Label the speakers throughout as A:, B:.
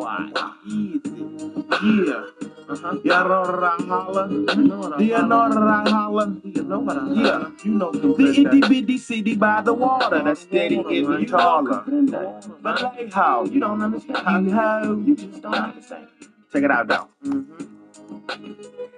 A: Why? Easy. Yeah. Yeah, know what I holler? Do you know what I holler? Yeah, you know the itty bitty city by the water that's steady getting taller. But like how? You don't understand. You just don't understand. Check it out now.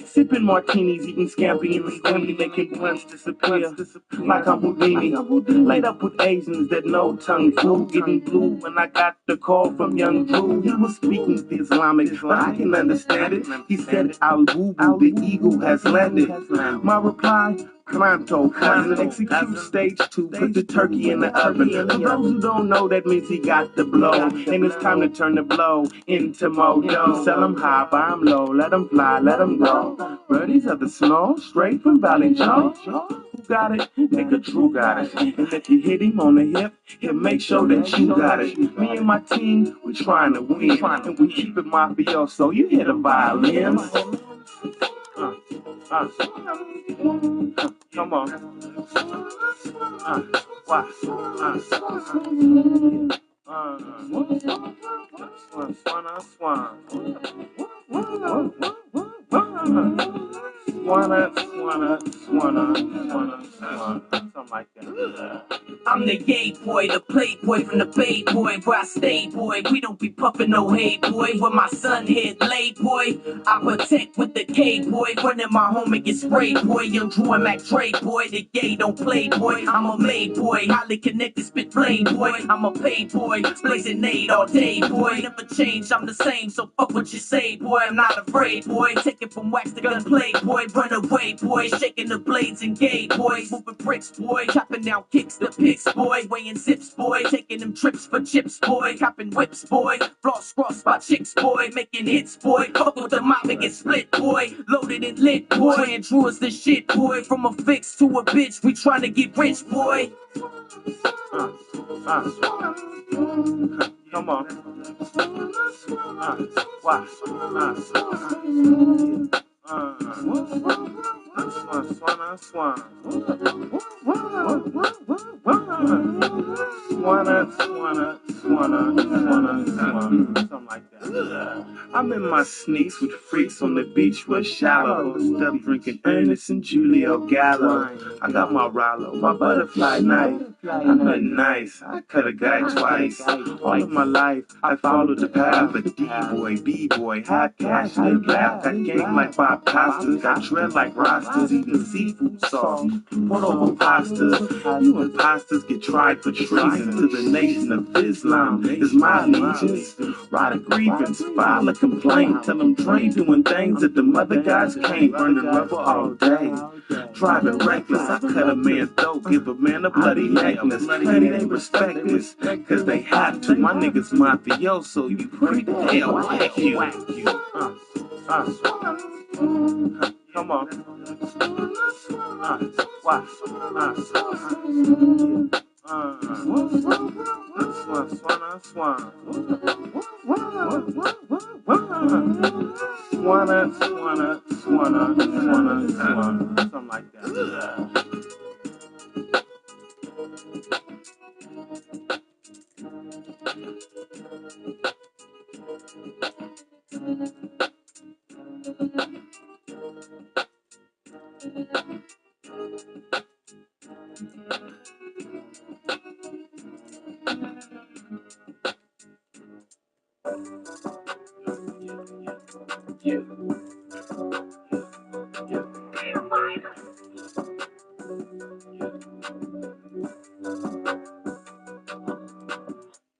A: Sipping martinis, eating scampi in the scampi, making blunts disappear. Like I'm Houdini, laid up with Asians that know tongue flu, getting blue when I got the call from young Drew. He was speaking Islamic, but I can understand it. He said, Al-Bubu, the eagle has landed. My reply, pronto, cousin, execute stage 2, put the turkey in the oven. For those who don't know, that means he got the blow, and it's time to turn the blow into mojo. Sell them high, buy them low, let them fly, let them go. Birdies of the snow, straight from Valley Joe. Who got it? Nigga True got it. And if you hit him on the hip, he'll make sure that you got it. Me and my team, we trying to win, and we keep it mafioso. You hear the violins? Come on. Why? Something like that.
B: I'm the gay boy, the playboy from the Bay boy, where I stay boy. We don't be puffin' no hay boy. Where my son hit lay boy, I protect with the K boy. Running my home and get sprayed boy. Young Drew and Mac Trey boy, the gay don't play boy. I'm a made boy, highly connected, spit flame boy. I'm a paid boy, blazing nade all day boy. Never change, I'm the same, so fuck what you say boy. I'm not afraid boy, take it from wax to gunplay boy. Run away boy, shaking the blades and gay boy. Moving bricks boy, chopping down kicks the pics boy. Weighing zips boy, taking them trips for chips boy. Copping whips boy, floss crossed by chicks boy. Making hits boy, fuck with the mob and get split boy. Loaded and lit boy, and Drew is the shit boy. From a fix to a bitch, we trying to get rich boy.
A: Come on. Why? Swan. Something like that. I'm in my sneaks with freaks on the beach with shallow. Stuff drinking Ernest and Julio Gallo. I got my Rollo, my butterfly knife. I'm not nice, I cut a guy twice. All of my life, I followed the path of D-boy, B-boy, high cash, live laugh. Got game like Bob Costas, got dread like Rastas, eating seafood sauce, put over pastas. You imposters get tried for treason to the nation of Islam. Is my allegiance. Write a grievance, file a complaint, tell them Dre doing things that the mother guys can't. Burning rubber all day, driving reckless. I cut a man's throat, give a man a bloody necklace. Honey, they respect this, cause they have to. My niggas mafioso, you pretty hell, whack you. Come on. Why? Swan. Something like that.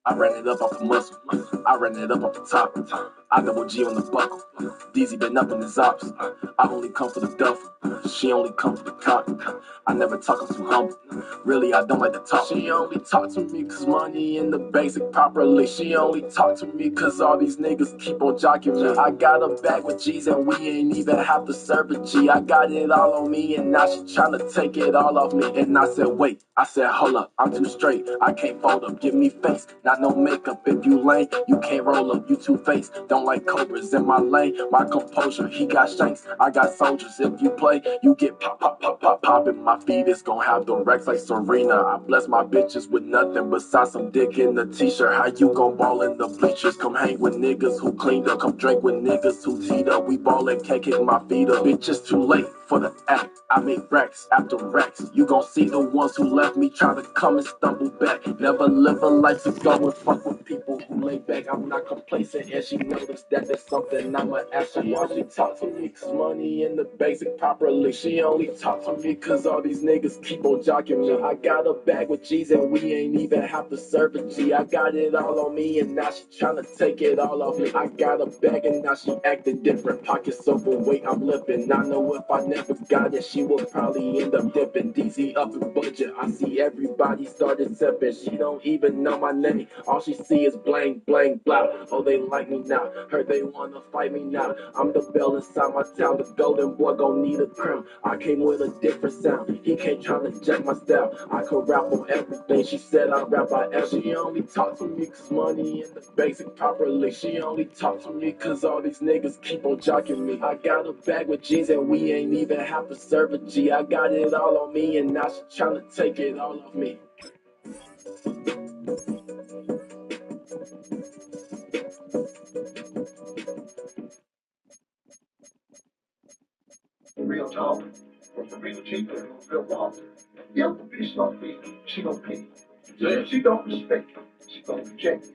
C: I ran it up off the muscle. I ran it up off the top. I double G on the buckle. DZ been up in his ops. I only come for the duffel. She only come for the cock. I never talk, I'm too humble. Really, I don't like to talk. She only talk to me cause money in the basic properly. She only talk to me cause all these niggas keep on jocking me. I got a bag with G's and we ain't even have to serve a G. I got it all on me and now she tryna take it all off me. And I said, wait. I said, hold up, I'm too straight. I can't fold up, give me face. Not no makeup. If you lame, you can't roll up, you two-faced. Don't don't like cobras. In my lane, my composure. He got shanks, I got soldiers. If you play, you get pop, pop, pop, pop, pop. In my feet, it's gon' have the Rex like Serena. I bless my bitches with nothing besides some dick in the t-shirt. How you gon' ball in the bleachers? Come hang with niggas who cleaned up. Come drink with niggas who teed up. We ballin', can't kick my feet up. Bitch, it's too late for the act. I make racks after racks. You gon' see the ones who left me try to come and stumble back. Never live a life to go and fuck with people who lay back. I'm not complacent, and she noticed that there's something I'ma ask her why she talk to me. Cause money in the basic properly. She only talk to me cause all these niggas keep on jocking me. I got a bag with G's and we ain't even have to serve a G. I got it all on me and now she tryna take it all off me. I got a bag and now she acting different. Pockets overweight, I'm lippin'. I know if I never got it, she would probably end up dipping. DZ up in budget. I see everybody started sipping. She don't even know my name. All she see is blank, blank, blah. Oh, they like me now. Heard they wanna fight me now. I'm the bell inside my town. The golden boy gon' need a crown. I came with a different sound. He can't tryna jack my style. I could rap on everything. She said I rap by L. She only talk to me cause money in the basic properly. She only talk to me cause all these niggas keep on jocking me. I got a bag with G's and we ain't even have to serve a G. I got it all on me and now she tryna take it all off me.
B: Real talk from the real cheap and real walk. If the bitch don't feel, she gon' pay. If she don't respect, she gon' reject.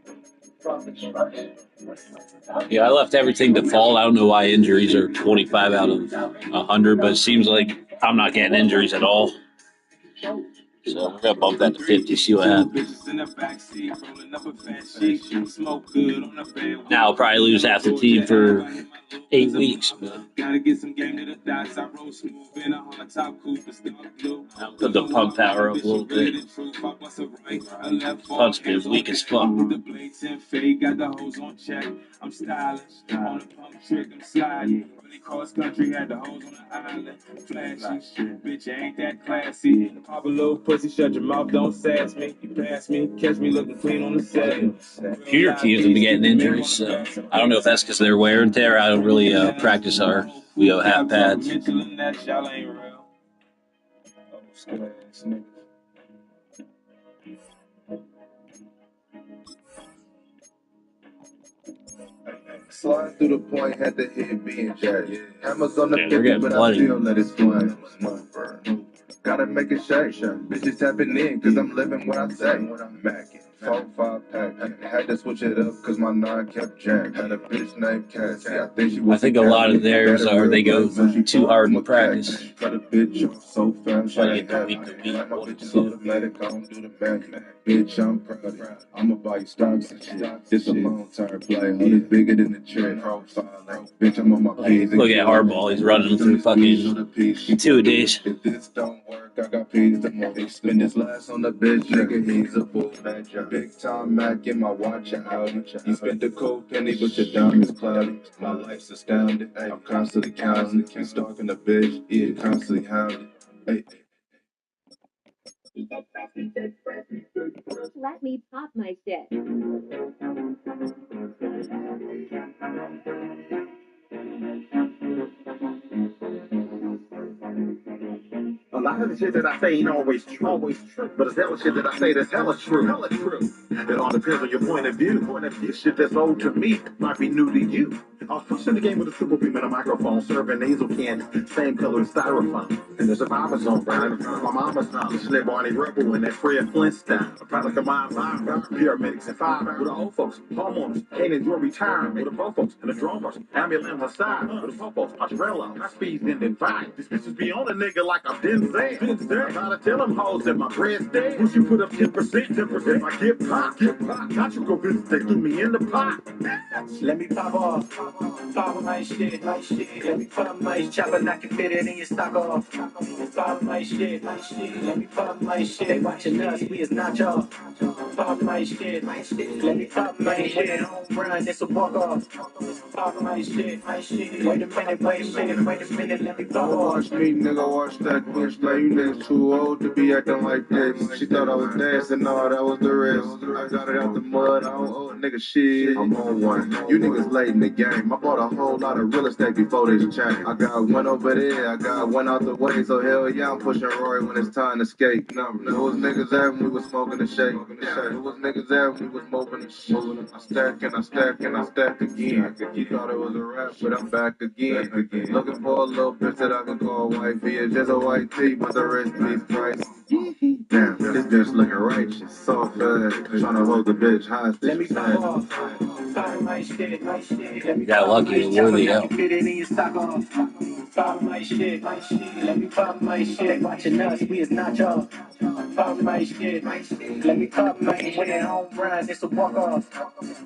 D: Yeah, I left everything to fall. I don't know why injuries are 25 out of 100, but it seems like I'm not getting injuries at all. So we're going to bump that to 50, see what happens. Now I'll probably lose half the team for 8 weeks. Gotta get some game to the dots. I roll smooth in a hard top coupe, but still blue. Put the pump power up a little bit. Pump's been weak as fuck. Got the hose on check. I'm stylish. On the pump trick, I'm sliding. Really cross country, had the hose on the island. Flashy. Bitch, you ain't that classy. Pop a little pussy, shut your mouth, don't sass me. You pass me, catch me looking clean on the set. Computer teams have been getting injuries, so I don't know if that's because they're wear and tear. I don't really practice our we have pads.
E: Slide through the point, had the head being jacked. Hammers on the
D: picture,
E: but I still let it swing. Gotta make it shake. Bitches tapping in, cause I'm living what I say. Mackin', 4-5 pack. Had to switch it up, cause my 9 kept jammed. Had a bitch named Cassie.
D: I think a lot of theirs are they go too hard in practice.
E: Cut a bitch off so fast,
D: Try to get the week to week.
E: my bitches automatic, I don't do the manual. Bitch, I'm proud of you. I'ma buy you stocks and shit. It's a long-term play. Hold it bigger than the trend. Bitch, I'm on my P's.
D: Look at Hardball. He's running through fucking 2 days.
E: If this don't work, I got P's to more. Spend this last on the bitch, nigga, he's a fool. Big time Mac in my watch and Audi. You spent the cold penny, but your diamonds cloudy. My life's astounding. I'm constantly counting. Keep stalking the bitch, yeah, constantly hounding. Hey.
F: Let me pop my shit.
A: A lot of the shit that I say ain't always true, but it's hella shit that I say that's hella true. It all depends on your point of view. Shit that's old to me might be new to you. I was pushing the game with a triple beam and a microphone, serving nasal candy, same color as styrofoam. And the survivor zone burning in front of my mama's house. Slip Barney Rubble in that Fred Flintstone. A product of my environment, paramedics and fire. With the old folks, homeowners, can't enjoy retirement. With the poor folks and the drone person, ambulance on side. With the poor folks, Australia, my speed's been divide. These bitches be on a nigga like I'm Denzel. I gotta tell them hoes that my bread's dead. Once you put up 10%, I get pop. Not you go visit, they threw me in the pot. Let me pop off.
B: Follow my shit, my shit. Let me follow my chopper, and I can fit it in your stock off. Follow my shit, my shit. Let me follow my shit. Watching us, we is not y'all. Follow my shit, my shit. Let me follow my shit. Home run, this a walk off. Follow my shit, my shit. Wait a minute, wait a minute, wait a minute. Let me follow off.
E: Watch me, nigga, watch that bitch. Like you niggas too old to be acting like this. She thought I was dancing, no, that was the rest. I got it out the mud, I don't owe a nigga shit. I'm on one. You niggas late in the game. I bought a whole lot of real estate before this change. I got one over there, I got one out the way. So hell yeah, I'm pushing Roy when it's time to skate. It was niggas there when we was smoking the shake. It was niggas there when we was smoking the shit. I stack and I stack and I stack again. You thought it was a rap, but I'm back again. Looking for a little bitch that I can call wifey. It's just a white tee, but the rest please Christ. Damn, this bitch looking righteous. So fast, trying to hold the bitch hostage.
B: Let me follow off. Follow my shit, my shit. Let me
F: got lucky with Willie out.
B: fit it in your stock off. Follow my shit, my shit. Let me follow my shit. Watching us, we is not y'all. Follow my shit, my shit. Let me follow my shit. When it home run, it's a walk off.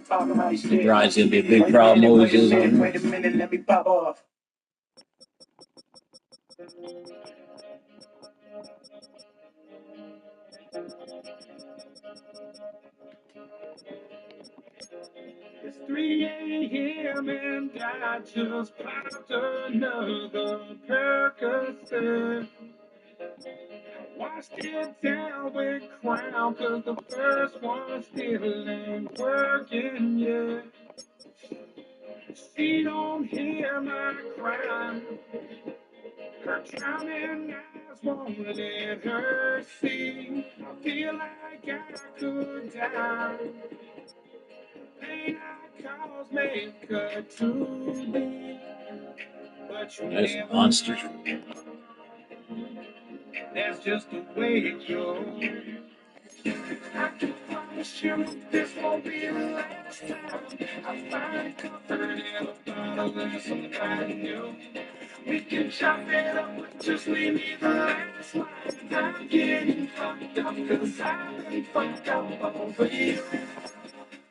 B: Follow my shit.
F: Brian's gonna be a big problem. Always is.
B: Wait a minute, let me pop off.
D: It's 3 a.m. and I just popped another Percocet. Washed it down with Crown, cause the first one still ain't working yet. She don't hear my cry. Her drowning eyes won't let her see. I feel like I could die. Pain I cause make her too deep. But you
F: That's
D: never
F: monster.
D: That's just the way it goes. I can promise you this won't be the last time I find comfort in a bottle of somebody new. We can chop it up, but just leave me the last line. I'm getting fucked up, cause I've been fucked up over you.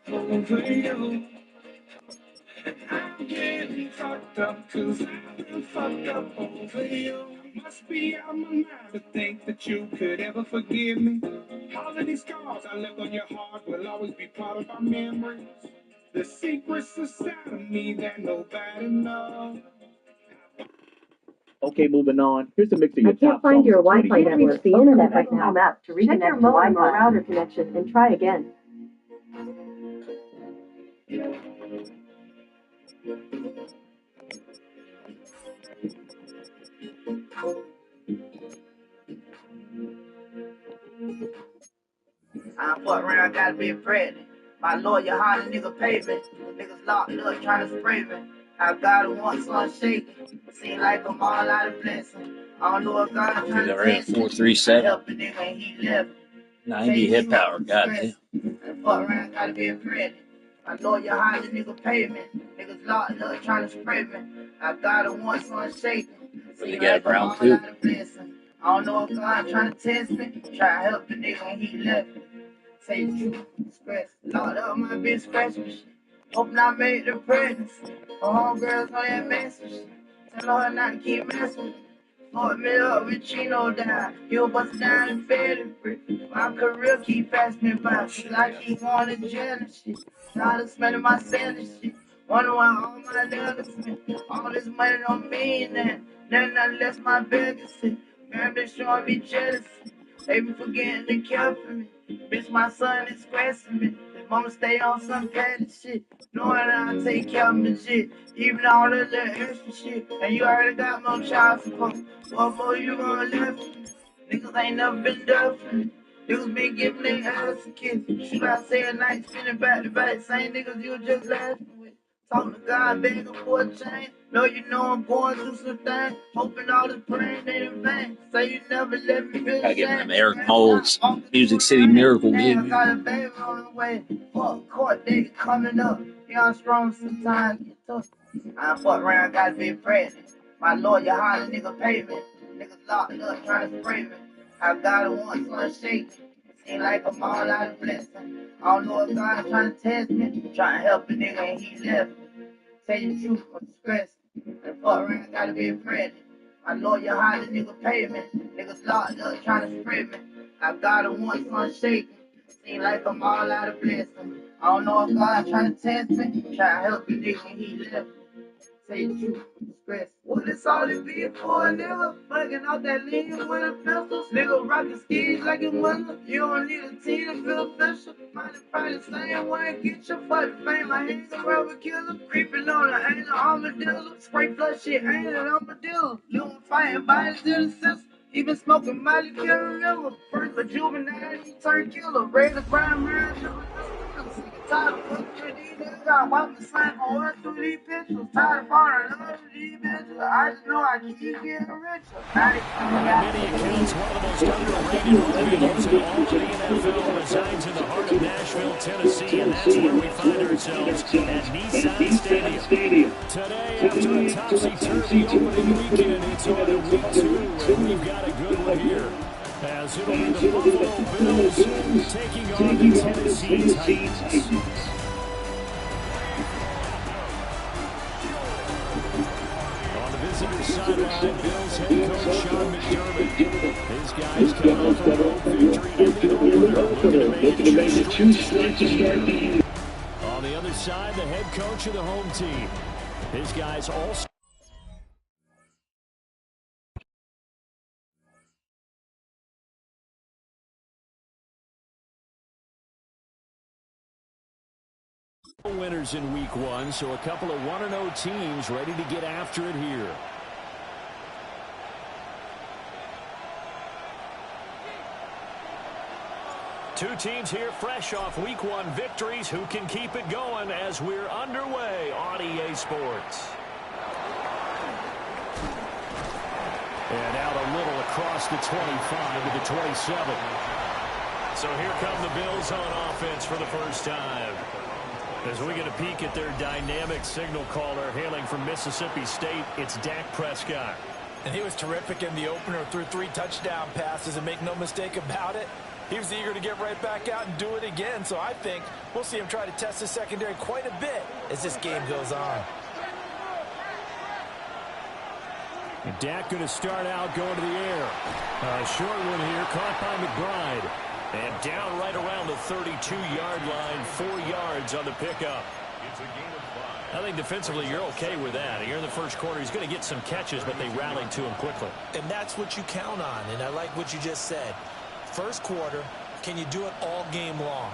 D: Over you. I'm getting fucked up, cause I've been fucked up over you. Must be out my mind to think that you could ever forgive me. All of these scars I left on your heart will always be part of our memories. The secrets inside of me that nobody knows.
B: Okay, moving on. Here's a mix of your
G: I can't
B: top
G: find
B: songs
G: your
B: of
G: Wi-Fi
B: 2020.
G: network. The internet right now. Map to reconnect your modem or router connection and try again.
H: I fuck around, gotta be pregnant. My lawyer hard a nigga paving. Niggas locked up trying to spray me. I got it once on shaking. Seem like I'm all out of blessing. I don't know if God trying
F: He's
H: to
F: already at
H: test me.
F: 437.
H: Help a nigga and he left.
F: 90 hit power. God damn.
H: And fuck around, gotta be pregnant. My lawyer hard a nigga pavement. Niggas locked up trying to spray me. I got it once on shaking.
F: Really got a round two.
H: I don't know if God trying to test me. Try to help the nigga and he left. Say the truth, scratch. Locked up my bitch, scratch me. Hoping I made the presence. My homegirls on that message. Tell her not to keep messing with me. Fuck me up with Chino down. He'll bust down and fed it free. My career keep passing me by. Cause I keep going to jail and shit. Tired of spending my cent and shit. Wonder why all my niggas spent all this money on me and that. Nothing unless my beggars sit. Family showing me jealousy. They be forgetting to care for me. Bitch, my son is stressing me. His mama stay on some petty shit. Knowing that I take care of me shit. Even all the little extra shit. And you already got more child support. What more you gonna left? Niggas ain't never been done for me. Niggas been giving their ass a kiss. Should I say a night spinning back to back? Same niggas you just laughing with. Talking to God, begging for a change. No, you know I'm going through some things. Hoping all this praying ain't in vain. Say you never let me feel
F: Gotta give him Eric Mold's Music City Miracle, baby.
H: I got a baby on the way. Fuck, court date coming up. Y'all strong sometimes get tough. I fuck around, gotta be pregnant. My lawyer holler, nigga payment. Niggas locked up trying to spray me. I got it once on shaking. Seem like I'm all out of blessing. I don't know if God trying to test me. Trying to help a nigga and he left me. Say the truth, I'm stressed. And fuck around, gotta be pregnant. My lawyer hired a nigga payment. Niggas locked up trying to spread me. I got him once unshaken. Seem like I'm all out of blessing. I don't know if God trying to test me. Try to help the nigga when he left. Say the truth, stress. What is all it be for a nigga? Fucking out that lean with the pistols. Nigga rockin' skis like a mother. You don't need a team to feel official. Money probably the same way. Get your fucking fame. I ain't a rubber killer. Creeping on her, ain't an armadillo. Spray flush shit, ain't an armadillo. Little fighting bodies in the system. He been smoking Molly, can't remember. First a juvenile, he turned killer. Raised a prime man, tired of fucking with these niggas. I watch the same for one through these pictures. Tired of falling in love with these bitches. I just know I keep getting richer.
B: On many accounts, one of the most underrated movies in all of the NFL resides in the heart of Nashville, Tennessee, and that's where we find ourselves at Nissan Stadium. Today, after a topsy-turvy opening weekend, it's on to week 2, and we've got a good one here. As it'll be the Buffalo Bills taking on the Tennessee Titans. On the visitor's sideline, Bills head coach Sean McDermott. His guys come off a road victory in the opener, looking to make a choice to start the year. On the other side, the head coach of the home team. His guys all winners in week 1, so a couple of 1-0 teams ready to get after it here. Two teams here fresh off week 1 victories. Who can keep it going as we're underway on EA Sports? And out a little across the 25 to the 27. So here come the Bills on offense for the first time. As we get a peek at their dynamic signal caller hailing from Mississippi State, it's Dak Prescott.
I: And he was terrific in the opener, threw 3 touchdown passes, and make no mistake about it, he was eager to get right back out and do it again. So I think we'll see him try to test the secondary quite a bit as this game goes on.
B: And Dak going to start out going to the air. A short one here, caught by McBride. And down right around the 32-yard line, 4 yards on the pickup. I think defensively you're okay with that. Here in the first quarter, he's going to get some catches, but they rallied to him quickly.
I: And that's what you count on, and I like what you just said. First quarter, can you do it all game long?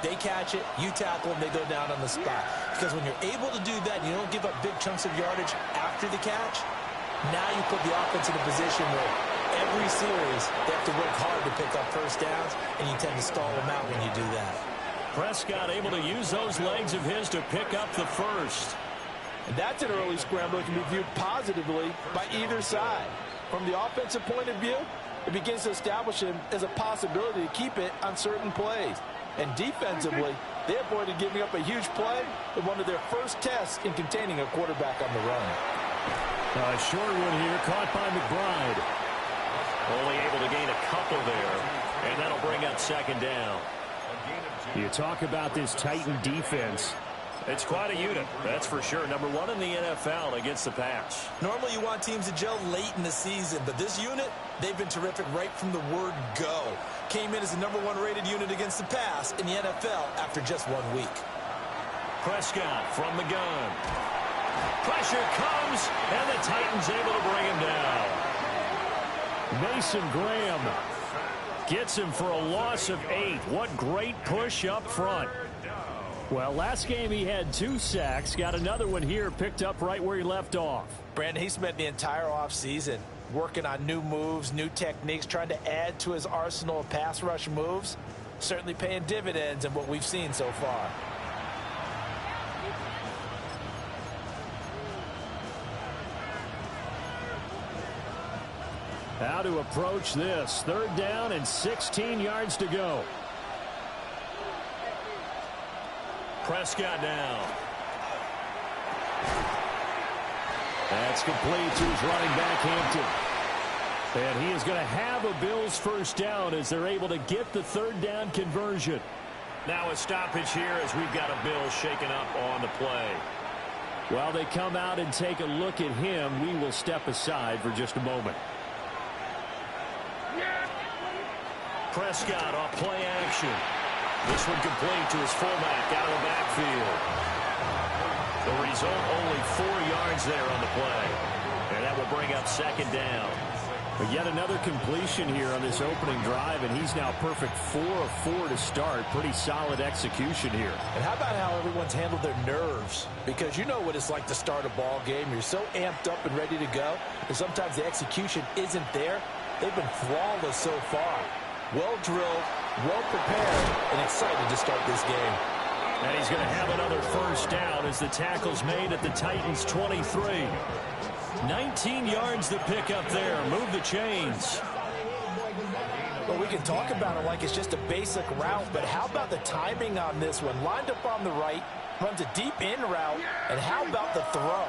I: They catch it, you tackle them, they go down on the spot. Because when you're able to do that, you don't give up big chunks of yardage after the catch. Now you put the offense in a position where every series they have to work hard to pick up first downs, and you tend to stall them out when you do that.
B: Prescott able to use those legs of his to pick up the first.
I: And that's an early scramble that can be viewed positively by either side. From the offensive point of view, it begins to establish him as a possibility to keep it on certain plays. And defensively, they avoided giving up a huge play in one of their first tests in containing a quarterback on the run.
B: A short one here, caught by McBride. Only able to gain a couple there, and that'll bring up second down. You talk about this Titan defense. It's quite a unit, that's for sure. Number 1 in the NFL against the pass.
I: Normally you want teams to gel late in the season, but this unit, they've been terrific right from the word go. Came in as the number 1 rated unit against the pass in the NFL after just 1 week.
B: Prescott from the gun. Pressure comes, and the Titans able to bring him down. Mason Graham gets him for a loss of 8. What great push up front. Well, last game he had 2 sacks. Got another one here, picked up right where he left off.
I: Brandon, he spent the entire offseason working on new moves, new techniques, trying to add to his arsenal of pass rush moves. Certainly paying dividends in what we've seen so far.
B: How to approach this. 3rd down and 16 yards to go. Prescott now. That's complete to his running back, Hampton. And he is going to have a Bills first down as they're able to get the 3rd down conversion. Now a stoppage here as we've got a Bills shaken up on the play.
J: While they come out and take a look at him, we will step aside for just a moment. Prescott off play action. This one complete to his fullback out of the backfield. The result, only 4 yards there on the play. And that will bring up second down. But yet another completion here on this opening drive, and he's now perfect 4 of 4 to start. Pretty solid execution here.
I: And how about how everyone's handled their nerves? Because you know what it's like to start a ball game. You're so amped up and ready to go, and sometimes the execution isn't there. They've been flawless so far. Well drilled, well prepared, and excited to start this game.
J: And he's going to have another first down as the tackle's made at the Titans' 23. 19 yards to pick up there. Move the chains.
I: Well, we can talk about it like it's just a basic route, but how about the timing on this one? Lined up on the right, runs a deep in route, and how about the throw?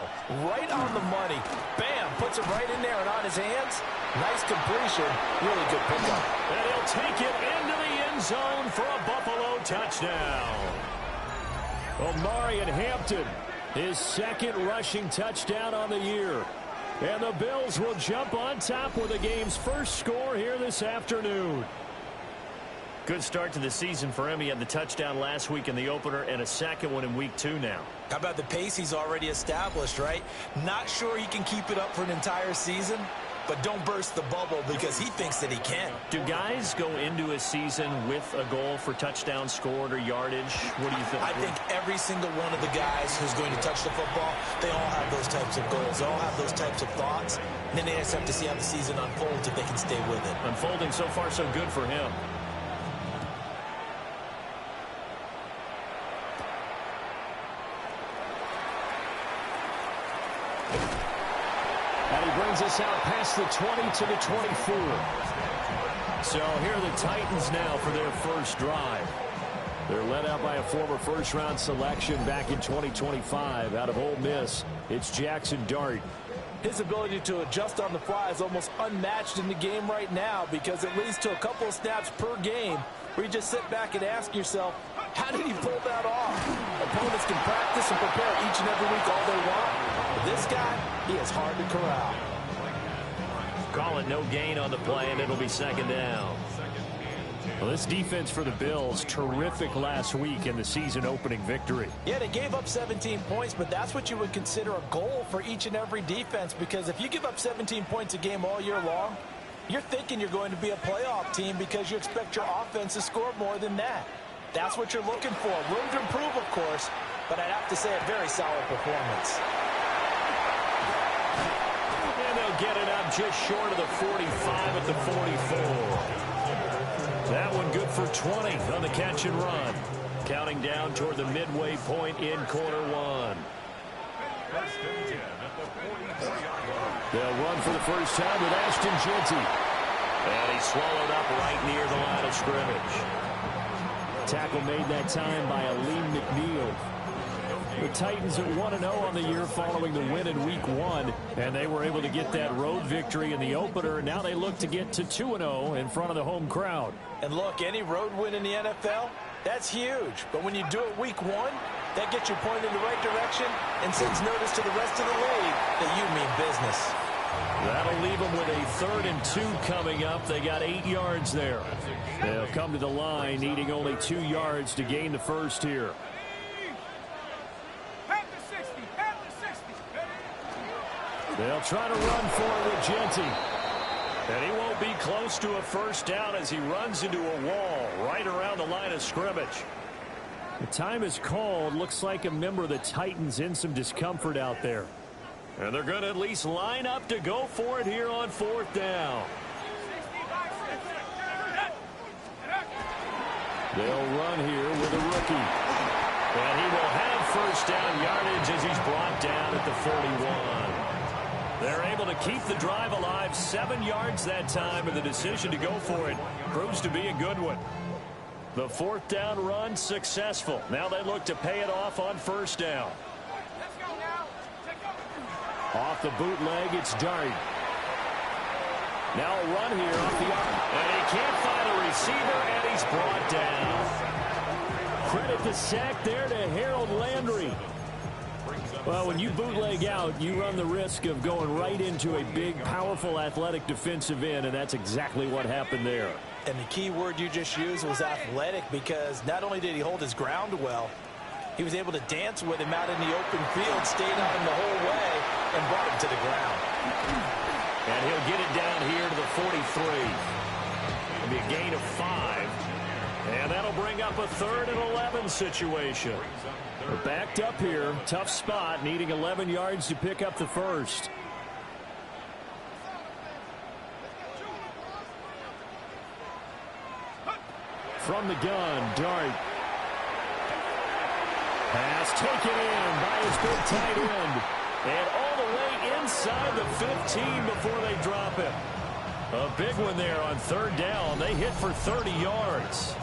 I: Right on the money. Bam, puts it right in there and on his hands. Nice completion. Really good pickup.
J: And he'll take it into the end zone for a Buffalo touchdown. Omarion Hampton, his second rushing touchdown on the year. And the Bills will jump on top with the game's first score here this afternoon. Good start to the season for him. He had the touchdown last week in the opener and a second one in week 2 now.
I: How about the pace he's already established, right? Not sure he can keep it up for an entire season, but don't burst the bubble because he thinks that he can.
J: Do guys go into a season with a goal for touchdowns scored or yardage? What do you think?
I: I think every single one of the guys who's going to touch the football, they all have those types of goals. They all have those types of thoughts. And then they just have to see how the season unfolds if they can stay with it.
J: Unfolding so far so good for him. And he brings us out past the 20 to the 24. So here are the Titans now for their first drive. They're led out by a former first-round selection back in 2025 out of Ole Miss. It's Jackson Dart.
I: His ability to adjust on the fly is almost unmatched in the game right now because it leads to a couple of snaps per game where you just sit back and ask yourself, how did he pull that off? Opponents can practice and prepare each and every week all they want. But this guy, he is hard to corral.
J: Call it no gain on the play, and it'll be second down. Well, this defense for the Bills, terrific last week in the season-opening victory.
I: Yeah, they gave up 17 points, but that's what you would consider a goal for each and every defense because if you give up 17 points a game all year long, you're thinking you're going to be a playoff team because you expect your offense to score more than that. That's what you're looking for. Room to improve, of course, but I'd have to say a very solid performance.
J: And they'll get it up just short of the 45 at the 44. That one good for 20 on the catch and run. Counting down toward the midway point in quarter one. They'll run for the first time with Ashton Jeanty. And he's swallowed up right near the line of scrimmage. Tackle made that time by Aleem McNeil. The Titans at 1-0 on the year following the win in week 1. And they were able to get that road victory in the opener. And now they look to get to 2-0 in front of the home crowd.
I: And look, any road win in the NFL, that's huge. But when you do it week 1, that gets you pointed in the right direction and sends notice to the rest of the league that you mean business.
J: That'll leave them with a 3rd and 2 coming up. They got 8 yards there. They'll come to the line needing only 2 yards to gain the first here. They'll try to run for it with Jeanty. And he won't be close to a first down as he runs into a wall right around the line of scrimmage. The time is called. Looks like a member of the Titans in some discomfort out there. And they're going to at least line up to go for it here on 4th down. They'll run here with a rookie. And he will have first down yardage as he's brought down at the 41. They're able to keep the drive alive, 7 yards that time, and the decision to go for it proves to be a good one. The 4th down run successful. Now they look to pay it off on first down. Off the bootleg, it's Dart. Now a run here off the arm. And he can't find a receiver, and he's brought down. Credit the sack there to Harold Landry. Well, when you bootleg out, you run the risk of going right into a big, powerful, athletic defensive end, and that's exactly what happened there.
I: And the key word you just used was athletic, because not only did he hold his ground well, he was able to dance with him out in the open field, stayed on him the whole way, and brought him to the ground.
J: And he'll get it down here to the 43. It'll be a gain of 5. And that'll bring up a 3rd and 11 situation. We're backed up here. Tough spot, needing 11 yards to pick up the first. From the gun, Dart. Pass taken in by his big tight end. And all the way inside the 15 before they drop him. A big one there on 3rd down. They hit for 30 yards.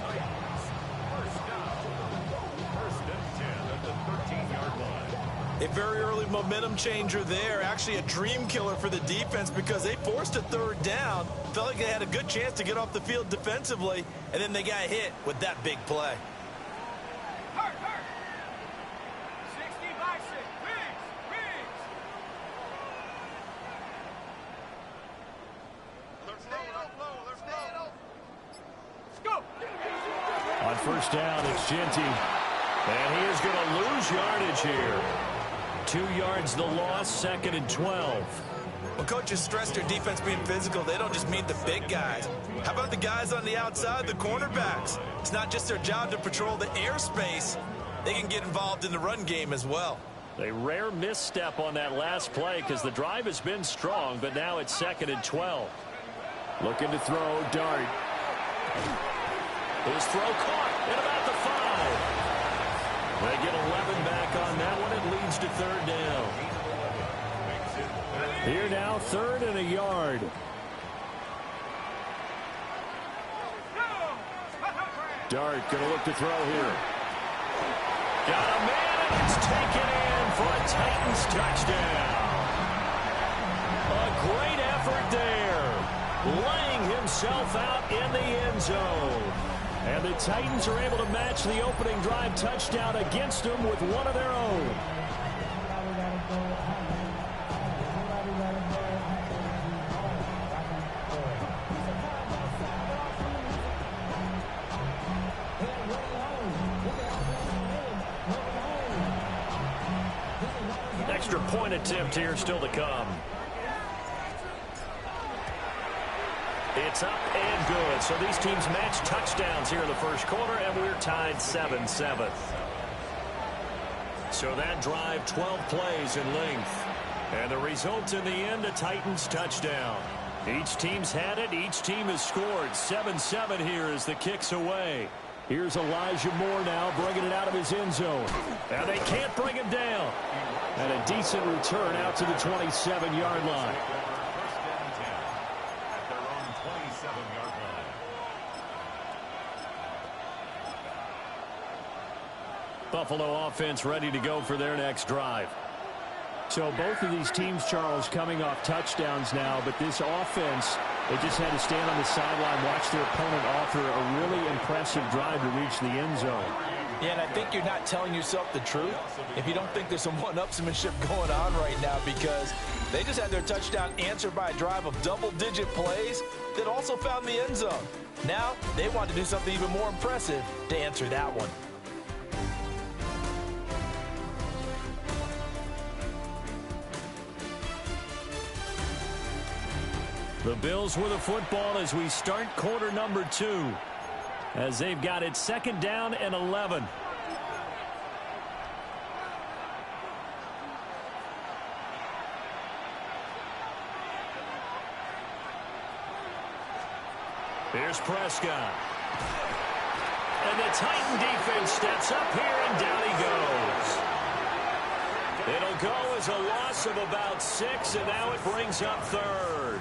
I: A very early momentum changer there. Actually a dream killer for the defense, because they forced a 3rd down. Felt like they had a good chance to get off the field defensively, and then they got hit with that big play.
J: On 1st down, it's Genty. And he is going to lose yardage here. 2 yards the loss, 2nd and 12.
I: Well, coaches stress their defense being physical. They don't just mean the big guys. How about the guys on the outside, the cornerbacks? It's not just their job to patrol the airspace. They can get involved in the run game as well.
J: A rare misstep on that last play, because the drive has been strong, but now it's 2nd and 12. Looking to throw, Dart. His throw caught at about the 5. They get 11 back on that one. It leads to 3rd down. Here now, 3rd and a yard. Dart going to look to throw here. Got a man, and it's taken in for a Titans touchdown. A great effort there. Laying himself out in the end zone. And the Titans are able to match the opening drive touchdown against them with one of their own. Extra point attempt here still to come. It's up and good. So these teams match touchdowns here in the first quarter, and we're tied 7-7. So that drive, 12 plays in length. And the result in the end, a Titans touchdown. Each team's had it. Each team has scored. 7-7 here as the kick's away. Here's Elijah Moore now bringing it out of his end zone. And they can't bring him down. And a decent return out to the 27-yard line. Buffalo offense ready to go for their next drive. So both of these teams, Charles, coming off touchdowns now, but this offense, they just had to stand on the sideline, watch their opponent offer a really impressive drive to reach the end zone.
I: Yeah, and I think you're not telling yourself the truth if you don't think there's some one-upsmanship going on right now, because they just had their touchdown answered by a drive of double-digit plays that also found the end zone. Now they want to do something even more impressive to answer that one.
J: The Bills with the football as we start quarter number 2. As they've got it 2nd down and 11. Here's Prescott. And the Titan defense steps up here, and down he goes. It'll go as a loss of about 6, and now it brings up 3rd.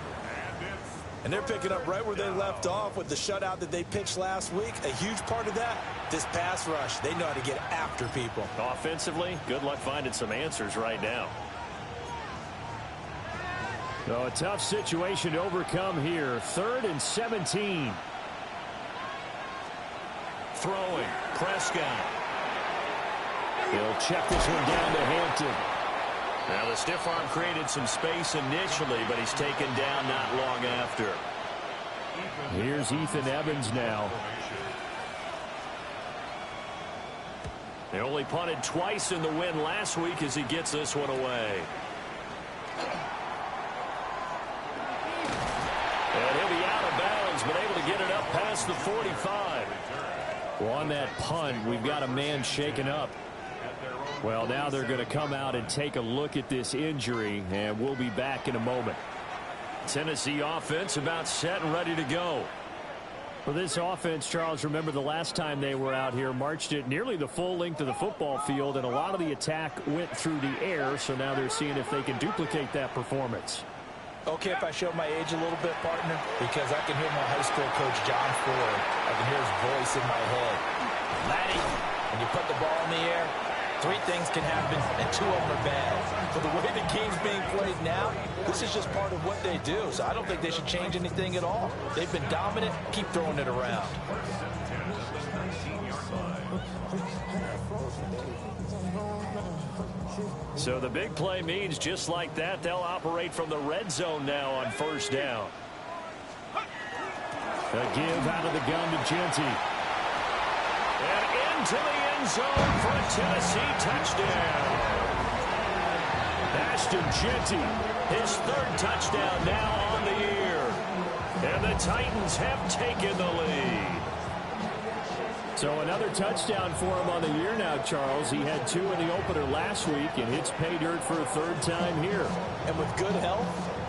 I: And they're picking up right where they left off with the shutout that they pitched last week. A huge part of that, this pass rush. They know how to get after people.
J: Offensively, good luck finding some answers right now. So a tough situation to overcome here. 3rd and 17. Throwing, Prescott. He'll check this one down to Hampton. stiff arm created some space initially, but he's taken down not long after. Here's Ethan Evans now. They only punted twice in the win last week as he gets this one away. And he'll be out of bounds, but able to get it up past the 45. Well, on that punt, we've got a man shaken up. Well, now they're going to come out and take a look at this injury, and we'll be back in a moment. Tennessee offense about set and ready to go. For this offense, Charles, remember the last time they were out here, marched it nearly the full length of the football field, and a lot of the attack went through the air, so now they're seeing if they can duplicate that performance.
I: Okay, if I show my age a little bit, partner, because I can hear my high school coach, John Ford. I can hear his voice in my head. Laddie, when you put the ball in the air, 3 things can happen, and 2 of them are bad. For the way the game's being played now, this is just part of what they do, so I don't think they should change anything at all. They've been dominant. Keep throwing it around.
J: So the big play means just like that, they'll operate from the red zone now on first down. A give out of the gun to Genty. And into the end zone for a Tennessee touchdown. Ashton Genty, his 3rd touchdown now on the year. And the Titans have taken the lead. So another touchdown for him on the year now, Charles. He had 2 in the opener last week and hits pay dirt for a 3rd time here.
I: And with good health,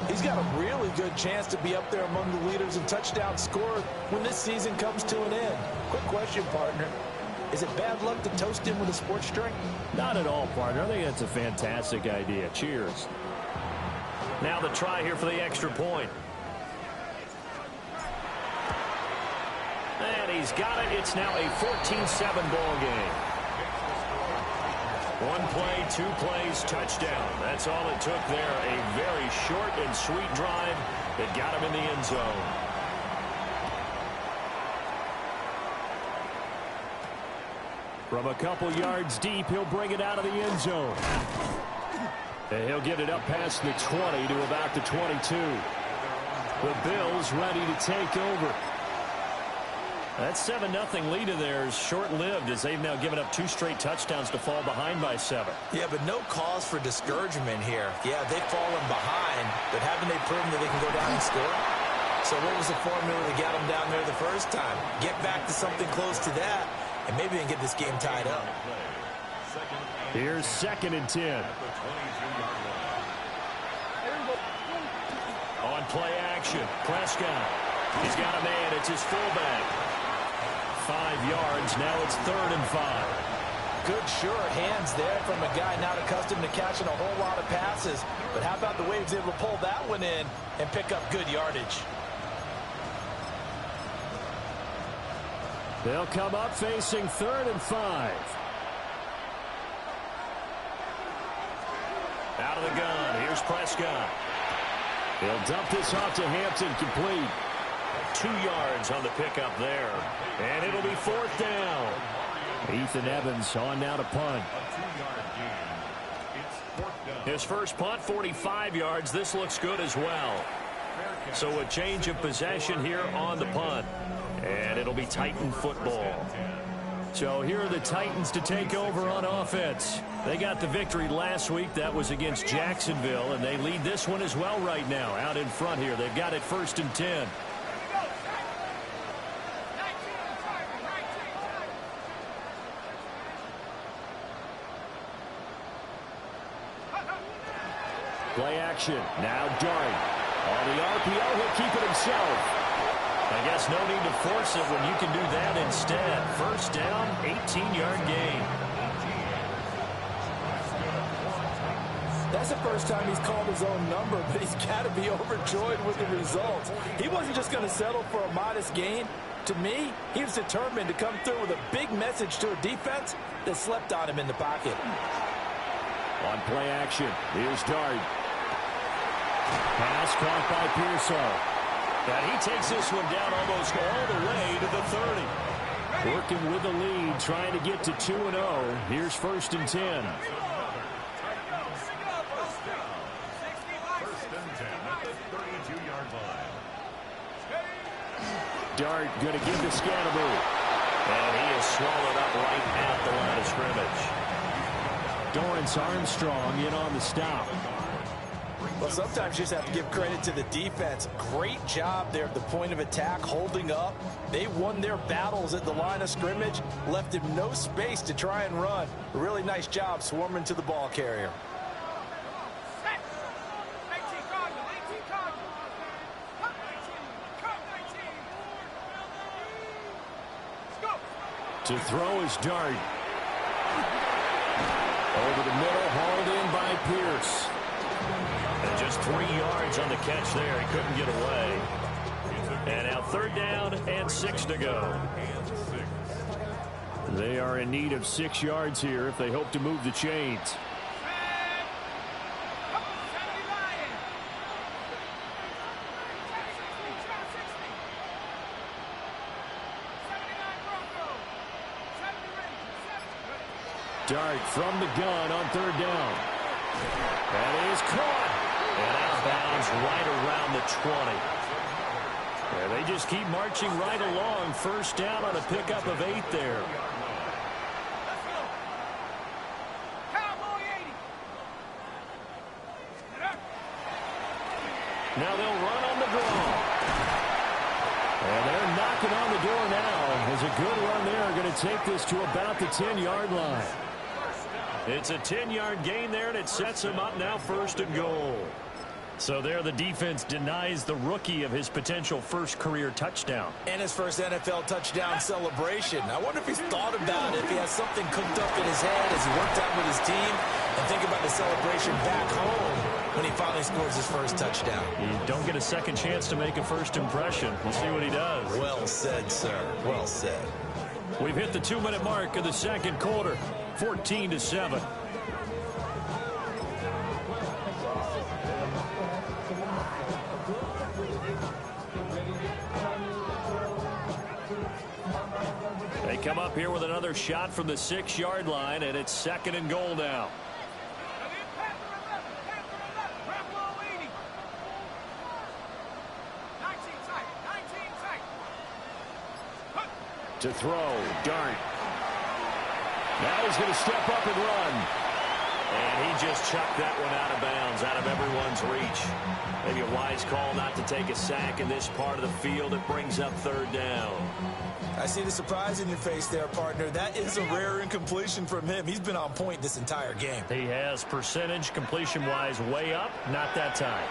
I: he's got a really good chance to be up there among the leaders in touchdowns scored when this season comes to an end. Quick question, partner. Is it bad luck to toast him with a sports drink?
J: Not at all, partner. I think that's a fantastic idea. Cheers. Now the try here for the extra point. And he's got it. It's now a 14-7 ball game. 1 play, 2 plays, touchdown. That's all it took there. A very short and sweet drive that got him in the end zone. From a couple yards deep, he'll bring it out of the end zone. And he'll get it up past the 20 to about the 22. The Bills ready to take over. That 7-0 lead of theirs short-lived as they've now given up 2 straight touchdowns to fall behind by 7.
I: Yeah, but no cause for discouragement here. Yeah, they've fallen behind, but haven't they proven that they can go down and score? So what was the formula that got them down there the first time? Get back to something close to that, and maybe they can get this game tied up.
J: Here's 2nd and 10. On play action, Prescott. He's got a man. It's his fullback. 5 yards. Now it's 3rd and 5.
I: Good, sure hands there from a guy not accustomed to catching a whole lot of passes. But how about the way he was able to pull that one in and pick up good yardage?
J: They'll come up facing 3rd and 5. Out of the gun. Here's Prescott. He'll dump this off to Hampton, complete. 2 yards on the pickup there. And it'll be 4th down. Ethan Evans on now to punt. His first punt, 45 yards. This looks good as well. So a change of possession here on the punt. And it'll be Titan football. So here are the Titans to take over on offense. They got the victory last week. That was against Jacksonville, and they lead this one as well right now. Out in front here, they've got it 1st and 10. Play action. Now Dart. On the RPO, he'll keep it himself. I guess no need to force it when you can do that instead. 1st down, 18-yard gain.
I: That's the first time he's called his own number, but he's got to be overjoyed with the results. He wasn't just going to settle for a modest gain. To me, he was determined to come through with a big message to a defense that slept on him in the pocket.
J: On play action, here's Dart. Pass caught by Pearsall. And he takes this one down almost all the way to the 30. Working with the lead, trying to get to 2-0. Here's 1st and 10. Dart going to give to Scannaboo. And he is swallowed up right at the line of scrimmage. Dorrance Armstrong in on the stop.
I: Well, sometimes you just have to give credit to the defense. Great job there at the point of attack, holding up. They won their battles at the line of scrimmage, left him no space to try and run. A really nice job swarming to the ball carrier.
J: To throw is Dart. Over the middle, hauled in by Pierce. And just 3 yards on the catch there. He couldn't get away. And now 3rd down and 6 to go. They are in need of 6 yards here if they hope to move the chains. Dart from the gun on 3rd down. That is caught. And out of bounds right around the 20. Yeah, they just keep marching right along. 1st down on a pickup of 8 there. Now they'll run on the draw. And they're knocking on the door now. There's a good run there. Going to take this to about the 10-yard line. It's a 10-yard gain there, and it sets him up now 1st and goal. So there the defense denies the rookie of his potential first career touchdown.
I: And his first NFL touchdown celebration. I wonder if he's thought about it, if he has something cooked up in his head as he worked out with his team, and think about the celebration back home when he finally scores his first touchdown.
J: You don't get a second chance to make a first impression. We'll see what he does.
I: Well said, sir. Well said.
J: We've hit the 2-minute mark of the 2nd quarter. 14-7. They come up here with another shot from the 6-yard line, and it's 2nd and goal now. To throw, Dart. Now he's going to step up and run. And he just chucked that one out of bounds, out of everyone's reach. Maybe a wise call not to take a sack in this part of the field. It brings up 3rd down.
I: I see the surprise in your face there, partner. That is a rare incompletion from him. He's been on point this entire game.
J: He has percentage completion-wise way up. Not that time.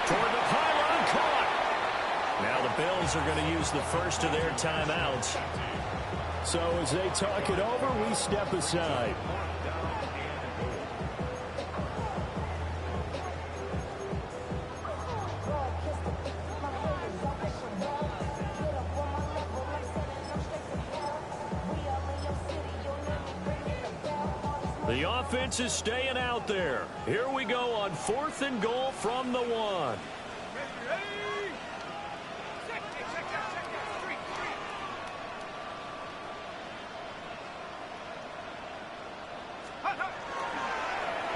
J: Toward the pylon, caught. Now the Bills are going to use the first of their timeouts. So as they talk it over, we step aside. The offense is staying out there. Here we go on 4th and goal from the 1.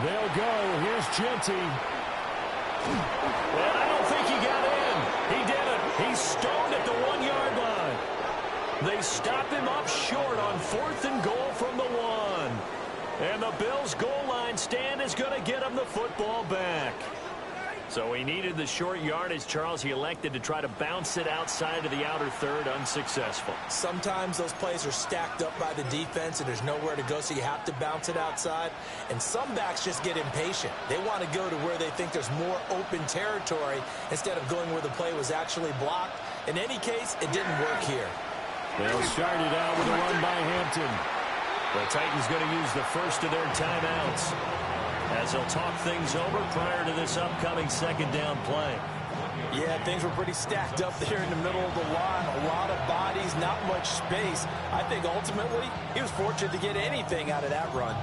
J: They'll go. Here's Genty. And I don't think he got in. He didn't. He's stoned at the 1-yard line. They stop him up short on 4th and goal from the 1. And the Bills' goal line stand is going to get him the football back. So he needed the short yardage, Charles. He elected to try to bounce it outside of the outer third, unsuccessful.
I: Sometimes those plays are stacked up by the defense and there's nowhere to go, so you have to bounce it outside. And some backs just get impatient. They want to go to where they think there's more open territory instead of going where the play was actually blocked. In any case, it didn't work here.
J: They'll start it out with a run by Hampton. The Titans going to use the first of their timeouts as they'll talk things over prior to this upcoming 2nd down play.
I: Yeah, things were pretty stacked up there in the middle of the line. A lot of bodies, not much space. I think ultimately he was fortunate to get anything out of that run.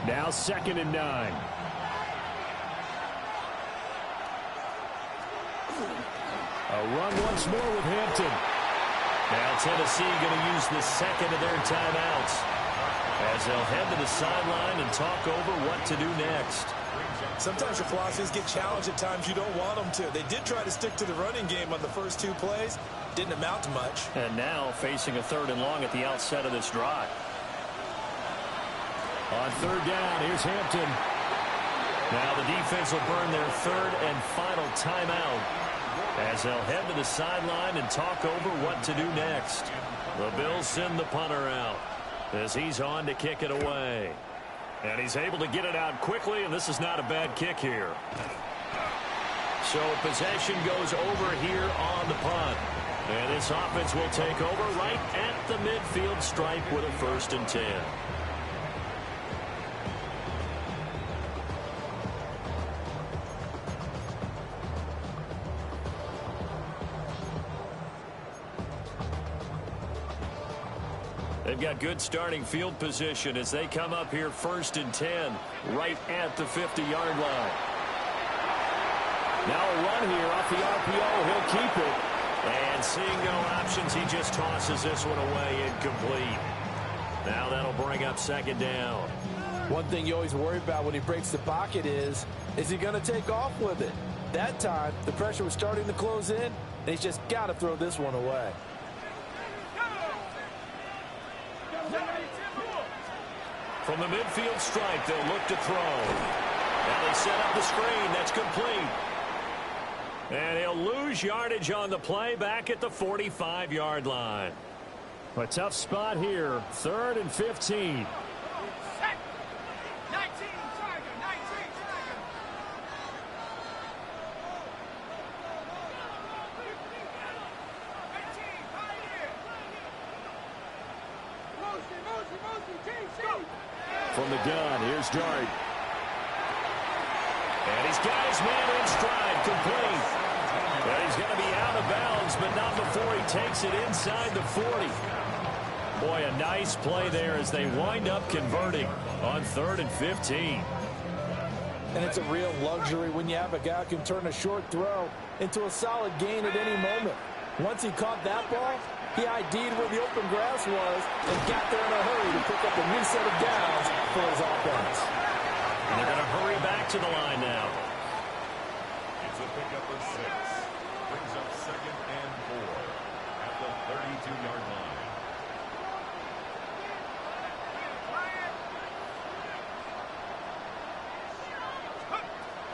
J: Now 2nd and 9. A run once more with Hampton. Now Tennessee going to use the second of their timeouts as they'll head to the sideline and talk over what to do next.
I: Sometimes your philosophies get challenged at times you don't want them to. They did try to stick to the running game on the first 2 plays. Didn't amount to much.
J: And now facing a 3rd and long at the outset of this drive. On 3rd down, here's Hampton. Now the defense will burn their 3rd and final timeout as they'll head to the sideline and talk over what to do next. The Bills send the punter out as he's on to kick it away. And he's able to get it out quickly, and this is not a bad kick here. So possession goes over here on the punt. And this offense will take over right at the midfield stripe with a 1st and 10. They've got good starting field position as they come up here 1st and 10 right at the 50-yard line. Now a run here off the RPO. He'll keep it. And seeing no options, he just tosses this one away incomplete. Now that'll bring up 2nd down.
I: One thing you always worry about when he breaks the pocket is he going to take off with it? That time, the pressure was starting to close in, and he's just got to throw this one away.
J: From the midfield stripe, they'll look to throw. Now they set up the screen. That's complete. And he'll lose yardage on the play back at the 45-yard line. A tough spot here. 3rd and 15. From the gun, here's Dart. And he's got his man in stride, complete. And he's going to be out of bounds, but not before he takes it inside the 40. Boy, a nice play there as they wind up converting on 3rd and 15.
I: And it's a real luxury when you have a guy who can turn a short throw into a solid gain at any moment. Once he caught that ball, he ID'd where the open grass was and got there in a hurry to pick up a new set of downs for his offense.
J: And they're going to hurry back to the line now.
K: It's a pickup of 6. Brings up 2nd and 4 at the 32-yard line.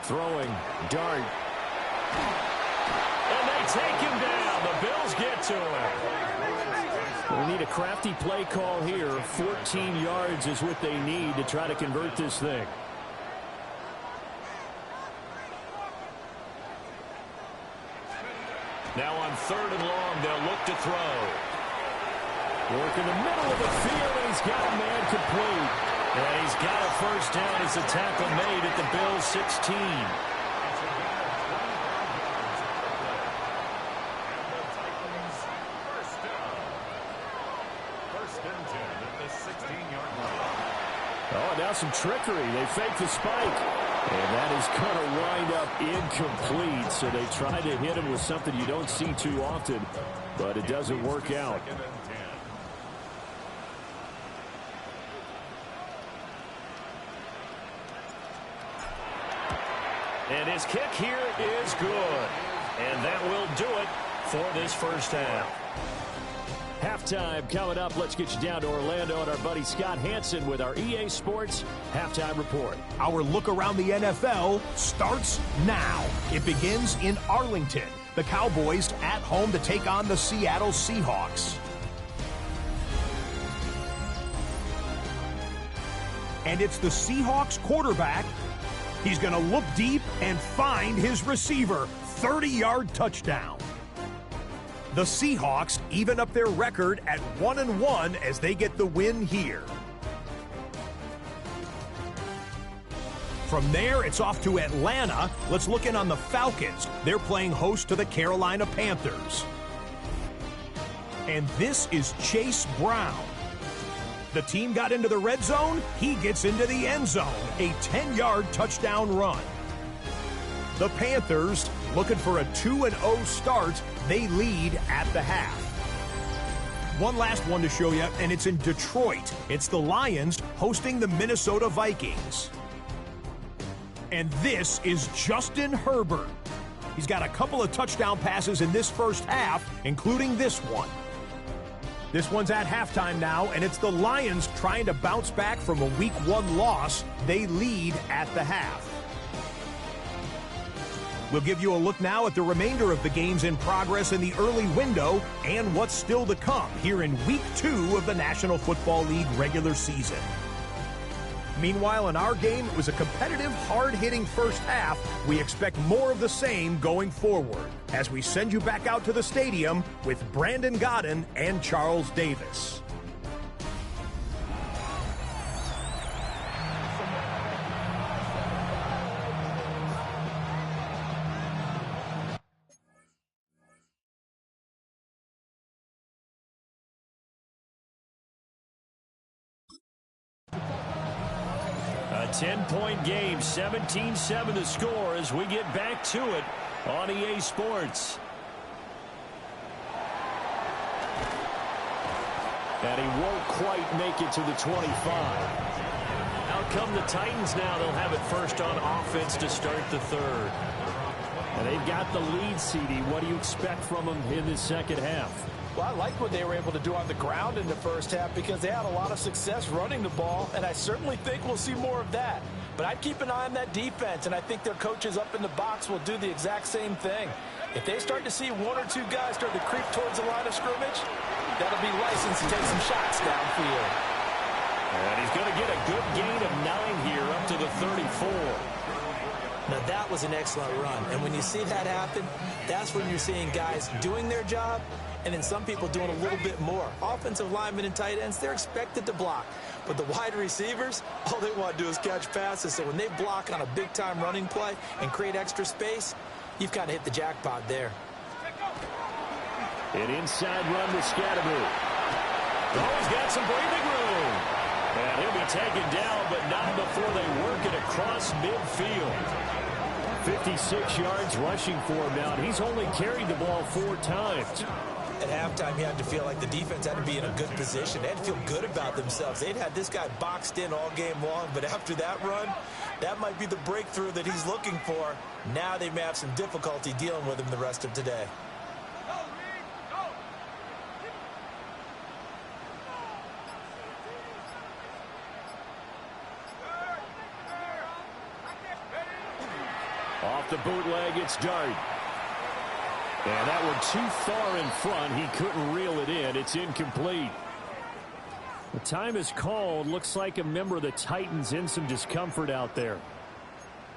J: Throwing, Dart. And they take him down. The Bills get to him. We need a crafty play call here. 14 yards is what they need to try to convert this thing. Now on 3rd and long, they'll look to throw. Work in the middle of the field, and he's got a man complete. And he's got a 1st down as the tackle made at the Bills' 16. Oh, now some trickery. They fake the spike. And that is going to wind up incomplete. So they try to hit him with something you don't see too often, but it doesn't work out. And his kick here is good. And that will do it for this 1st half. Halftime coming up. Let's get you down to Orlando and our buddy Scott Hansen with our EA Sports Halftime Report.
L: Our look around the NFL starts now. It begins in Arlington. The Cowboys at home to take on the Seattle Seahawks. And it's the Seahawks quarterback. He's going to look deep and find his receiver. 30-yard touchdown. The Seahawks even up their record at 1-1 as they get the win here. From there, it's off to Atlanta. Let's look in on the Falcons. They're playing host to the Carolina Panthers. And this is Chase Brown. The team got into the red zone. He gets into the end zone. A 10-yard touchdown run. The Panthers looking for a 2-0 start. They lead at the half. One last one to show you, and it's in Detroit. It's the Lions hosting the Minnesota Vikings. And this is Justin Herbert. He's got a couple of touchdown passes in this first half, including this one. This one's at halftime now, and it's the Lions trying to bounce back from a Week 1 loss. They lead at the half. We'll give you a look now at the remainder of the games in progress in the early window and what's still to come here in Week 2 of the National Football League regular season. Meanwhile, in our game, it was a competitive, hard-hitting first half. We expect more of the same going forward as we send you back out to the stadium with Brandon Godden and Charles Davis.
J: A 10-point game, 17-7 the score as we get back to it on EA Sports. And he won't quite make it to the 25. Out come the Titans now. They'll have it first on offense to start the third. And they've got the lead, CD. What do you expect from them in the second half?
M: Well, I like what they were able to do on the ground in the first half because they had a lot of success running the ball, and I certainly think we'll see more of that. But I'd keep an eye on that defense, and I think their coaches up in the box will do the exact same thing. If they start to see one or two guys start to creep towards the line of scrimmage, that'll be license to take some shots downfield.
J: And he's going to get a good gain of 9 here up to the 34.
I: Now, that was an excellent run. And when you see that happen, that's when you're seeing guys doing their job and then some people doing a little bit more. Offensive linemen and tight ends, they're expected to block. But the wide receivers, all they want to do is catch passes. So when they block on a big-time running play and create extra space, you've kind of hit the jackpot there.
J: An inside run with Scatteroo. Oh, he's got some breathing room. And he'll be taken down, but not before they work it across midfield. 56 yards rushing for him now, and he's only carried the ball 4 times.
I: At halftime, you had to feel like the defense had to be in a good position. They had to feel good about themselves. They'd had this guy boxed in all game long, but after that run, that might be the breakthrough that he's looking for. Now they may have some difficulty dealing with him the rest of today.
J: Off the bootleg, it's Dart. And that one too far in front. He couldn't reel it in. It's incomplete. The time is called. Looks like a member of the Titans in some discomfort out there.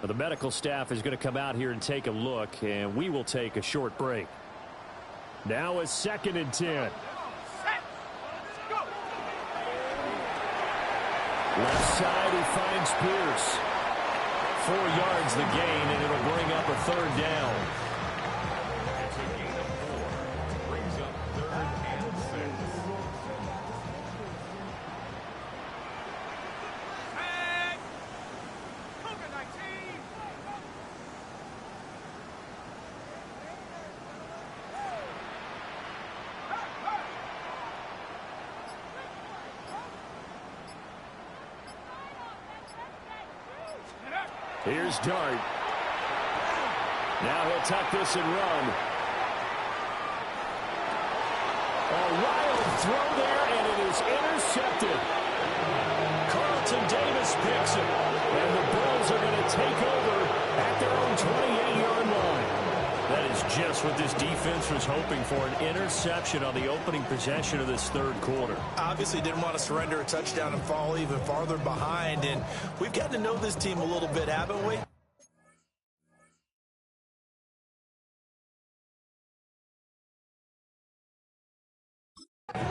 J: The medical staff is going to come out here and take a look, and we will take a short break. Now it's 2nd and 10. Left side, he finds Pierce. 4 yards the gain, and it'll bring up a 3rd down. Here's Dart. Now he'll tuck this and run. A wild throw there, and it is intercepted. Carlton Davis picks it, and the Bills are going to take over at their own 28-yard line. That is just what this defense was hoping for, an interception on the opening possession of this 3rd quarter.
I: Obviously didn't want to surrender a touchdown and fall even farther behind, and we've gotten to know this team a little bit, haven't we?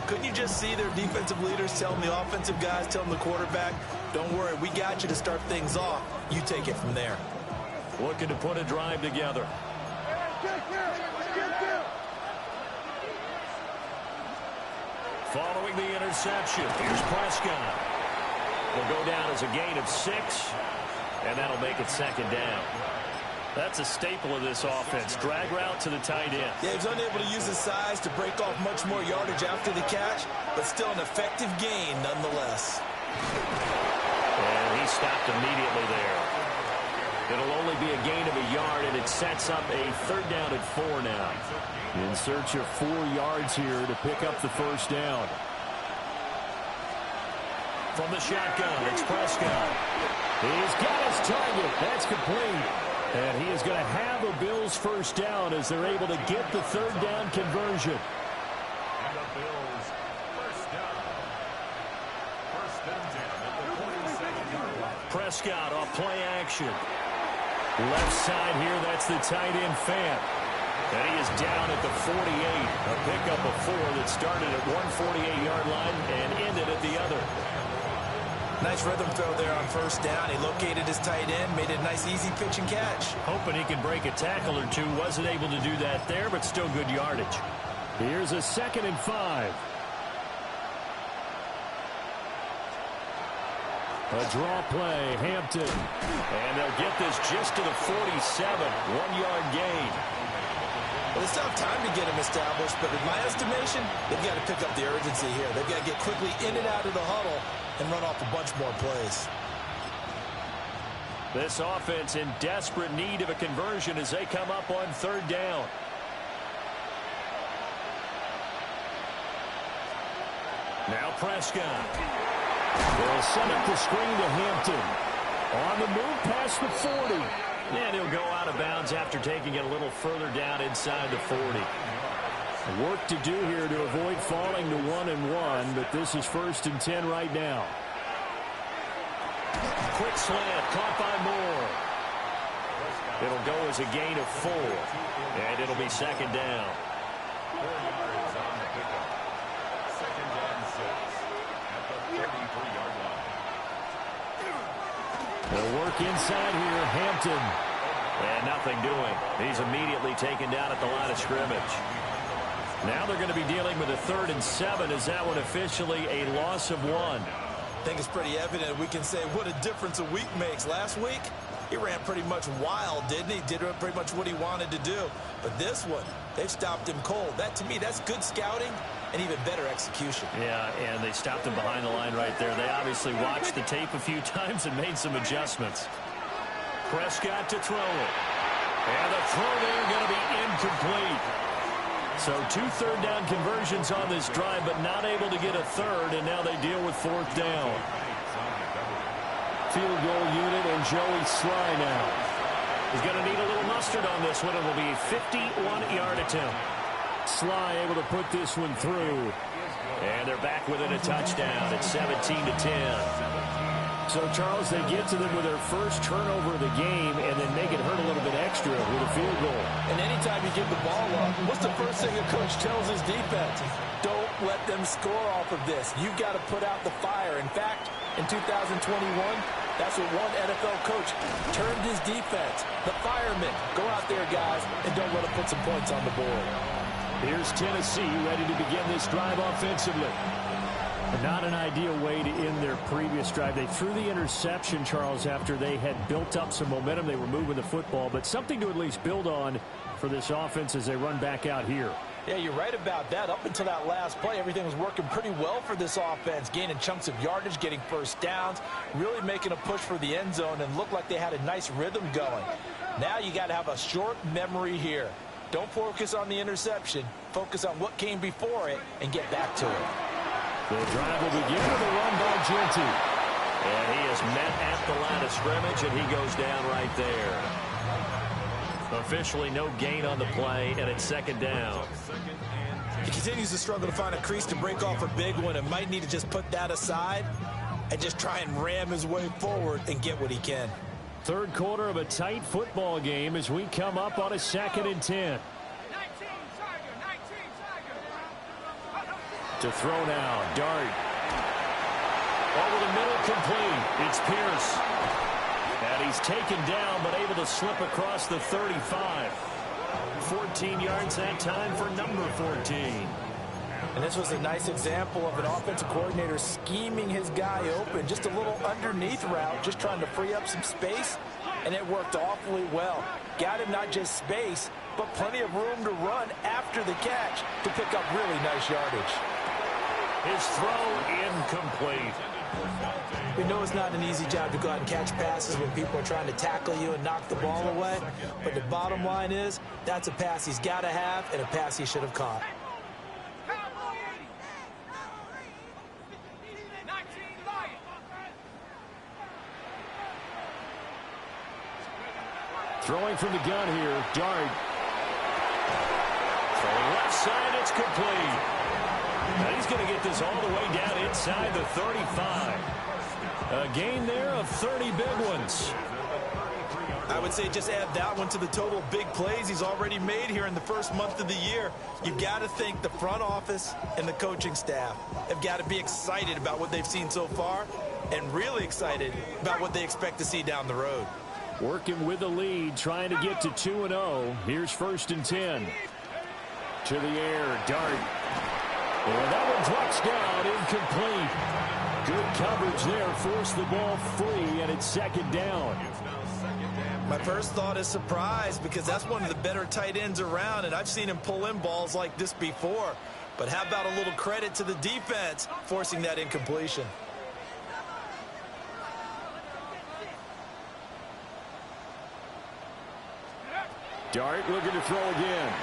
I: Couldn't you just see their defensive leaders telling the offensive guys, telling the quarterback, don't worry, we got you to start things off. You take it from there.
J: Looking to put a drive together. Following the interception, here's Prescott. Will go down as a gain of 6, and that'll make it 2nd down. That's a staple of this offense. Drag route to the tight end.
I: Yeah, he's unable to use his size to break off much more yardage after the catch, but still an effective gain nonetheless.
J: And he stopped immediately there. It'll only be a gain of a yard, and it sets up a 3rd down and 4 now. In search of 4 yards here to pick up the first down. From the shotgun, it's Prescott. He's got his target. That's complete. And he is going to have a Bills first down as they're able to get the 3rd down conversion.
K: And the Bills first down. First and 10 at the 42nd line.
J: Prescott off play action. Left side here, that's the tight end Fant. And he is down at the 48. A pickup of 4 that started at 148-yard line and ended at the other.
M: Nice rhythm throw there on first down. He located his tight end, made it a nice easy pitch and catch.
J: Hoping he can break a tackle or two. Wasn't able to do that there, but still good yardage. Here's a 2nd and 5. A draw play, Hampton. And they'll get this just to the 47. 1-yard gain.
M: Well, they still have time to get him established, but in my estimation, they've got to pick up the urgency here. They've got to get quickly in and out of the huddle and run off a bunch more plays.
J: This offense in desperate need of a conversion as they come up on 3rd down. Now Prescott. They'll set up the screen to Hampton. On the move past the 40. And he'll go out of bounds after taking it a little further down inside the 40. Work to do here to avoid falling to 1-1, but this is 1st and 10 right now. Quick slant, caught by Moore. It'll go as a gain of 4, and it'll be 2nd down.
K: 4 yards on the pickup. 2nd and 6 at the 33-yard line.
J: They'll work inside here, Hampton. And nothing doing. He's immediately taken down at the line of scrimmage. Now they're going to be dealing with a 3rd and 7. Is that one officially a loss of 1?
M: I think it's pretty evident. We can say what a difference a week makes. Last week, he ran pretty much wild, didn't he? Did pretty much what he wanted to do. But this one, they've stopped him cold. That, to me, that's good scouting and even better execution.
J: Yeah, and they stopped him behind the line right there. They obviously watched the tape a few times and made some adjustments. Prescott to throw it. And the throw there going to be incomplete. So 2 3rd down conversions on this drive, but not able to get a 3rd, and now they deal with 4th down. Field goal unit and Joey Sly now. He's going to need a little mustard on this one. It will be a 51-yard attempt. Sly able to put this one through. And they're back within a touchdown at 17-10. So, Charles, they get to them with their first turnover of the game and then make it hurt a little bit extra with a field goal.
M: And anytime you give the ball up, what's the first thing a coach tells his defense? Don't let them score off of this. You've got to put out the fire. In fact, in 2021, that's what one NFL coach termed his defense. The firemen. Go out there, guys, and don't let them put some points on the board.
J: Here's Tennessee ready to begin this drive offensively. Not an ideal way to end their previous drive. They threw the interception, Charles, after they had built up some momentum. They were moving the football, but something to at least build on for this offense as they run back out here.
M: Yeah, you're right about that. Up until that last play, everything was working pretty well for this offense, gaining chunks of yardage, getting first downs, really making a push for the end zone, and looked like they had a nice rhythm going. Now you got to have a short memory here. Don't focus on the interception. Focus on what came before it and get back to it.
J: The drive will begin with a run by Genty. And he is met at the line of scrimmage, and he goes down right there. Officially no gain on the play, and it's 2nd down.
M: He continues to struggle to find a crease to break off a big one and might need to just put that aside and just try and ram his way forward and get what he can.
J: 3rd quarter of a tight football game as we come up on a 2nd and 10. To throw now, Dart. Over the middle, complete. It's Pierce. And he's taken down, but able to slip across the 35. 14 yards that time for number 14.
M: And this was a nice example of an offensive coordinator scheming his guy open. Just a little underneath route, just trying to free up some space, and it worked awfully well. Got him not just space, but plenty of room to run after the catch to pick up really nice yardage.
J: His throw incomplete.
M: We know it's not an easy job to go out and catch passes when people are trying to tackle you and knock the ball away. But the bottom line is, that's a pass he's got to have and a pass he should have caught.
J: Throwing from the gun here, Dart. Throwing left side, it's complete. And he's going to get this all the way down inside the 35. A gain there of 30 big ones.
M: I would say just add that one to the total big plays he's already made here in the first month of the year. You've got to think the front office and the coaching staff have got to be excited about what they've seen so far and really excited about what they expect to see down the road.
J: Working with the lead, trying to get to 2-0. Here's 1st and 10. To the air, Dart. And that one drops down, incomplete. Good coverage there, forced the ball free, and it's 2nd down.
M: My first thought is surprise, because that's one of the better tight ends around, and I've seen him pull in balls like this before. But how about a little credit to the defense forcing that incompletion?
J: Dart looking to throw again.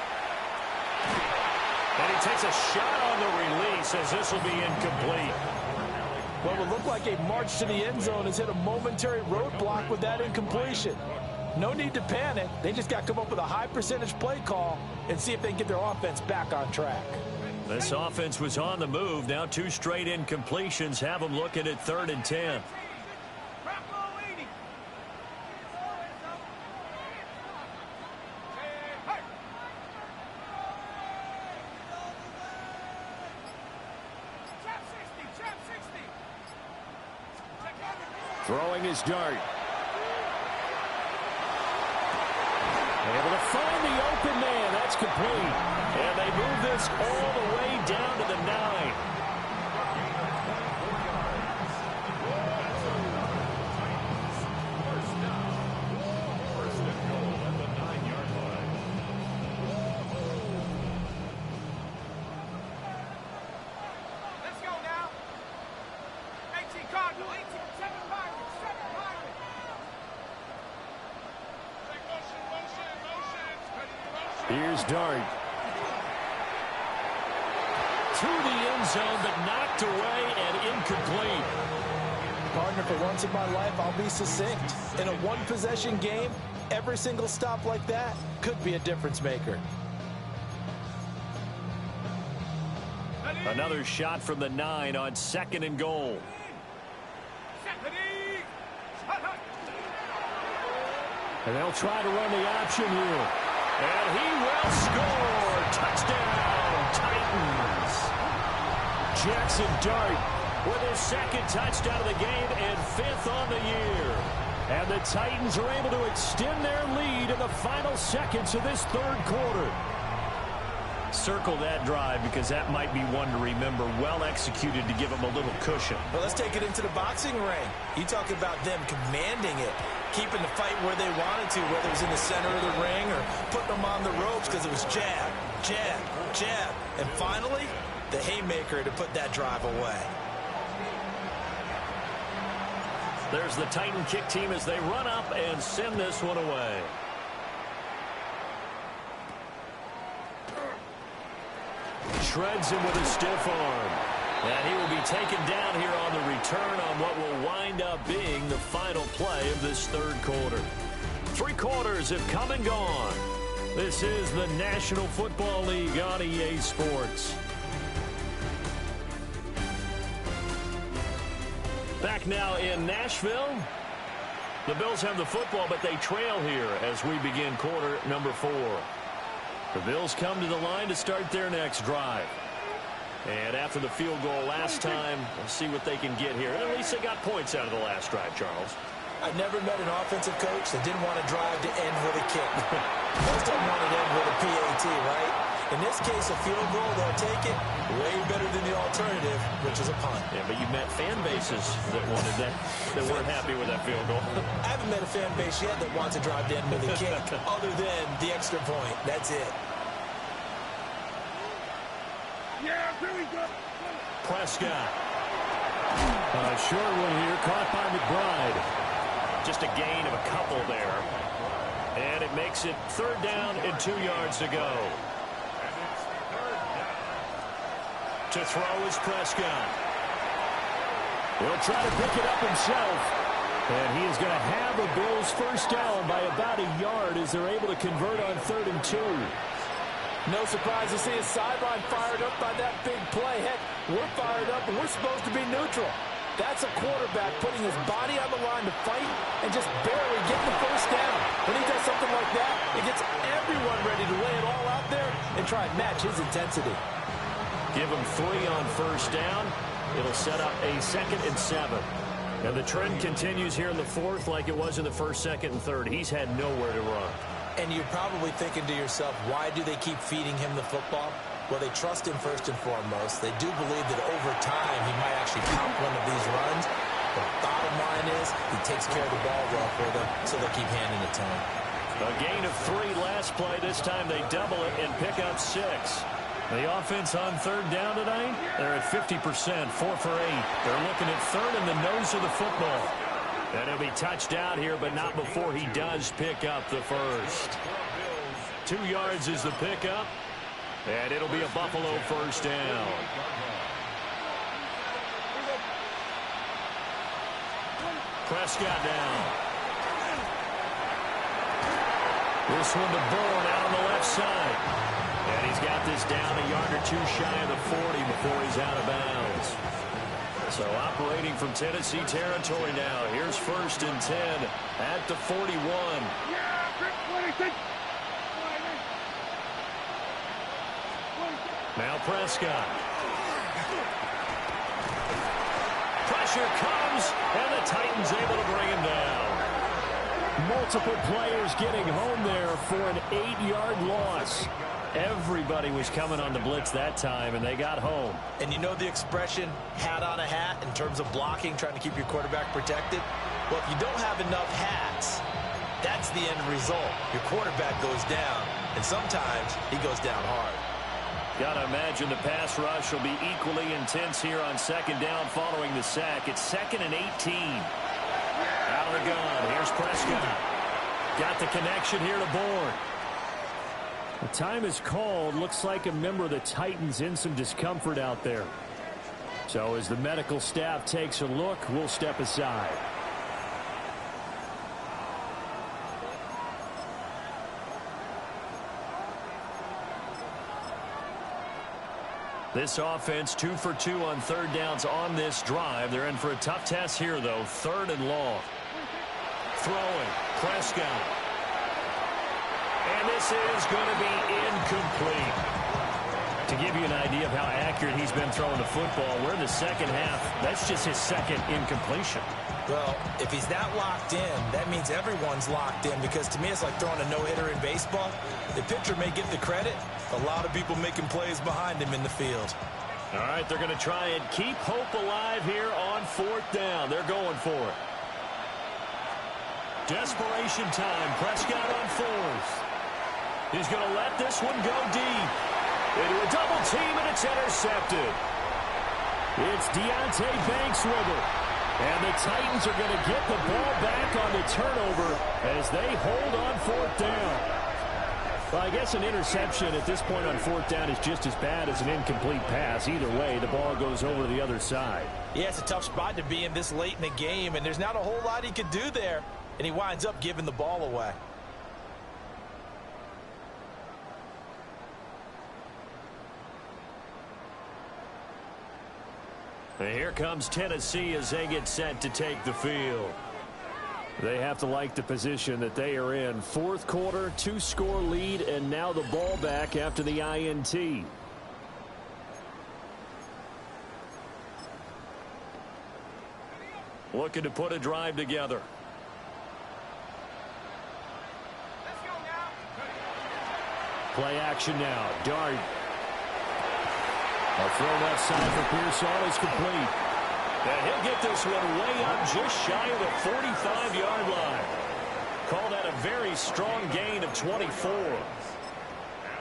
J: And he takes a shot on the release as this will be incomplete.
M: What would look like a march to the end zone has hit a momentary roadblock with that incompletion. No need to panic. They just got to come up with a high percentage play call and see if they can get their offense back on track.
J: This offense was on the move. Now 2 straight incompletions have them looking at 3rd and 10. Throwing his Dart. Able to find the open man. That's complete. And they move this all the way down to the 9.
N: Let's go now. 18 Cardinal, 18, 7 Pirates, 7 Pirates.
J: Here's Dart. To the end zone, but knocked away and incomplete.
M: Partner, for once in my life, I'll be succinct. In a one-possession game, every single stop like that could be a difference maker.
J: Another shot from the 9 on 2nd and goal. And they'll try to run the option here. And he will score. Touchdown, Titans. Jackson Dart with his 2nd touchdown of the game and 5th on the year. And the Titans are able to extend their lead in the final seconds of this 3rd quarter. Circle that drive because that might be one to remember. Well executed to give them a little cushion.
M: Well, let's take it into the boxing ring. You talk about them commanding it, keeping the fight where they wanted to, whether it was in the center of the ring or putting them on the ropes because it was jab, jab, jab. And finally, the haymaker to put that drive away.
J: There's the Titan kick team as they run up and send this one away. Shreds him with a stiff arm. And he will be taken down here on the return on what will wind up being the final play of this 3rd quarter. 3 quarters have come and gone. This is the National Football League on EA Sports. Back now in Nashville. The Bills have the football, but they trail here as we begin quarter number 4. The Bills come to the line to start their next drive. And after the field goal last time, we'll see what they can get here. And at least they got points out of the last drive, Charles.
M: I never met an offensive coach that didn't want to drive to end with a kick. Most of them want to end with a PAT, right? In this case, a field goal, they'll take it way better than the alternative, which is a punt.
J: Yeah, but you met fan bases that wanted that, that weren't happy with that field goal.
M: I haven't met a fan base yet that wants to drive to end with a kick, other than the extra point. That's it.
N: Yeah, here we go.
J: Prescott. A short one here, caught by McBride. Just a gain of a couple there. And it makes it 3rd down and 2 yards to go. To throw is Prescott. He'll try to pick it up himself. And he is going to have the Bills first down by about a yard as they're able to convert on 3rd and 2.
M: No surprise to see his sideline fired up by that big play. Heck, we're fired up, and we're supposed to be neutral. That's a quarterback putting his body on the line to fight and just barely getting the first down. When he does something like that, it gets everyone ready to lay it all out there and try and match his intensity.
J: Give him 3 on first down. It'll set up a 2nd and 7. And the trend continues here in the 4th like it was in the 1st, 2nd, and 3rd. He's had nowhere to run.
M: And you're probably thinking to yourself, why do they keep feeding him the football? Well, they trust him first and foremost. They do believe that over time he might actually pop one of these runs. But bottom line is he takes care of the ball well for them, so they'll keep handing it to him.
J: A gain of 3 last play. This time they double it and pick up 6. The offense on 3rd down tonight, they're at 50%, 4 for 8. They're looking at 3rd in the nose of the football. And he'll be touched out here, but not before he does pick up the first. 2 yards is the pickup, and it'll be a Buffalo first down. Prescott down. This one to Bourne out on the left side. And he's got this down a yard or 2 shy of the 40 before he's out of bounds. So operating from Tennessee territory now. Here's 1st and 10 at the 41. Now Prescott. Pressure comes, and the Titans able to bring him down. Multiple players getting home there for an 8-yard loss. Everybody was coming on the blitz that time, and they got home.
M: And you know the expression, hat on a hat, in terms of blocking, trying to keep your quarterback protected? Well, if you don't have enough hats, that's the end result. Your quarterback goes down, and sometimes he goes down hard.
J: Got to imagine the pass rush will be equally intense here on 2nd down following the sack. It's 2nd and 18. Out of the gun. Here's Prescott. Got the connection here to Bourne. The time is called. Looks like a member of the Titans in some discomfort out there. So as the medical staff takes a look, we'll step aside. This offense 2 for 2 on 3rd downs on this drive. They're in for a tough test here, though. 3rd and long. Throwing. Prescott. And this is going to be incomplete. To give you an idea of how accurate he's been throwing the football, we're in the 2nd half. That's just his 2nd incompletion.
M: Well, if he's that locked in, that means everyone's locked in, because to me it's like throwing a no-hitter in baseball. The pitcher may get the credit. A lot of people making plays behind him in the field.
J: All right, they're going to try and keep hope alive here on 4th down. They're going for it. Desperation time. Prescott on 4th. He's going to let this one go deep. Into a double team, and it's intercepted. It's Deontay Banks with it. And the Titans are going to get the ball back on the turnover as they hold on 4th down. Well, I guess an interception at this point on 4th down is just as bad as an incomplete pass. Either way, the ball goes over the other side.
M: Yeah, it's a tough spot to be in this late in the game, and there's not a whole lot he could do there. And he winds up giving the ball away.
J: And here comes Tennessee as they get set to take the field. They have to like the position that they are in. 4th quarter, 2-score lead, and now the ball back after the INT. Looking to put a drive together. Play action now. Dart. A throw left side for Pearsall is complete. And he'll get this one way up just shy of the 45-yard line. Call that a very strong gain of 24.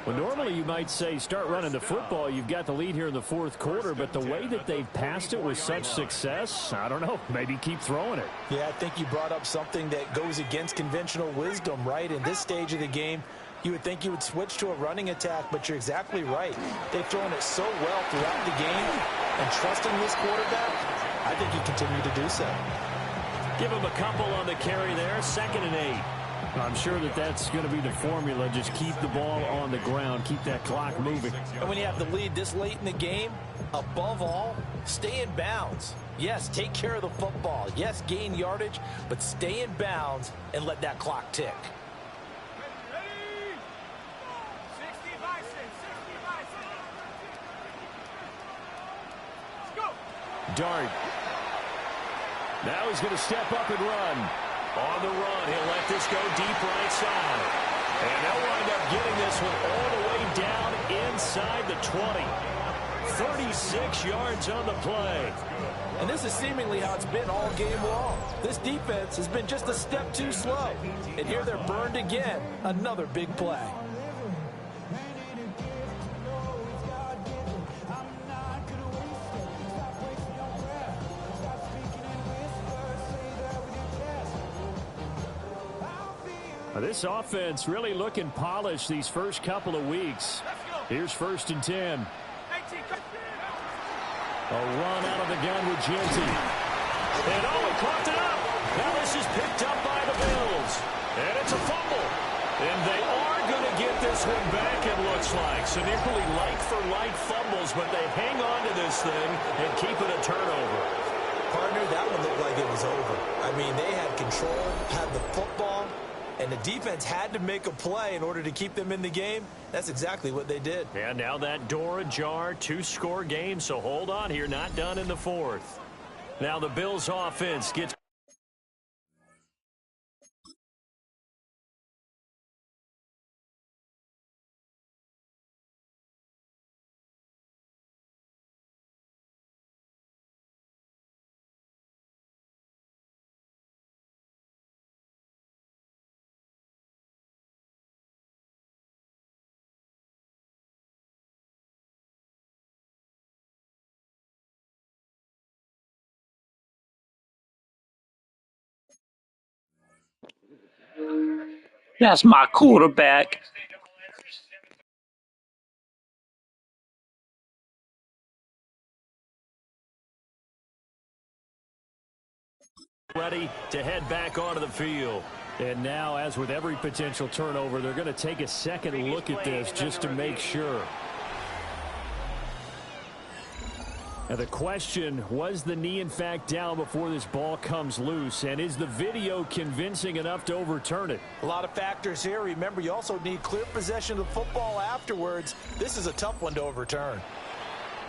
J: Well, normally you might say start running the football. You've got the lead here in the fourth quarter, but the way that they've passed it with such success, I don't know, maybe keep throwing it.
M: Yeah, I think you brought up something that goes against conventional wisdom, right? In this stage of the game, you would think you would switch to a running attack, but you're exactly right. They've thrown it so well throughout the game, and trusting this quarterback, I think you continue to do so.
J: Give him a couple on the carry there, 2nd and 8. I'm sure that that's going to be the formula. Just keep the ball on the ground. Keep that clock moving.
M: And when you have the lead this late in the game, above all, stay in bounds. Yes, take care of the football. Yes, gain yardage, but stay in bounds and let that clock tick.
J: Dart. Now he's going to step up and run. On the run, he'll let this go deep right side. And they'll wind up getting this one all the way down inside the 20. 36 yards on the play.
M: And this is seemingly how it's been all game long. This defense has been just a step too slow. And here they're burned again. Another big play.
J: This offense really looking polished these first couple of weeks. Here's 1st and 10. A run out of the gun with Genty. And he caught it up. Now this is picked up by the Bills. And it's a fumble. And they are going to get this one back, it looks like. Some equally like-for-like fumbles, but they hang on to this thing and keep it a turnover.
M: Partner, that one looked like it was over. I mean, they had control, had the football, and the defense had to make a play in order to keep them in the game. That's exactly what they did.
J: And now that door ajar, 2-score game, so hold on here, not done in the 4th. Now the Bills offense gets
F: That's my quarterback.
J: ready to head back onto the field. And now, as with every potential turnover, they're going to take a second look at this just to make sure. Now the question, was the knee in fact down before this ball comes loose? And is the video convincing enough to overturn it?
M: A lot of factors here. Remember, you also need clear possession of the football afterwards. This is a tough one to overturn.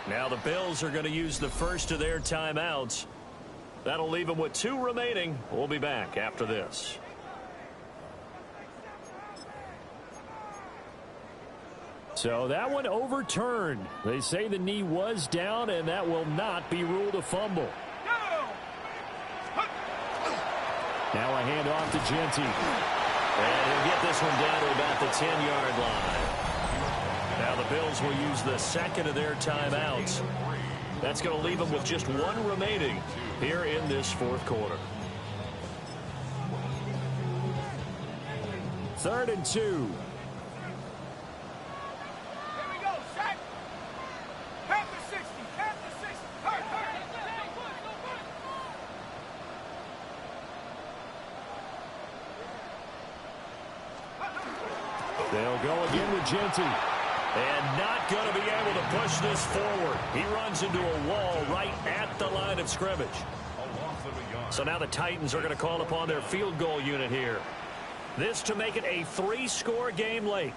J: Now the Bills are going to use the first of their timeouts. That'll leave them with 2 remaining. We'll be back after this. So that one overturned. They say the knee was down, and that will not be ruled a fumble. Now a handoff to Genty. And he'll get this one down to about the 10-yard line. Now the Bills will use the second of their timeouts. That's going to leave them with just 1 remaining here in this 4th quarter. 3rd and 2. They'll go again with Genty. And not going to be able to push this forward. He runs into a wall right at the line of scrimmage. So now the Titans are going to call upon their field goal unit here. This to make it a 3-score game late.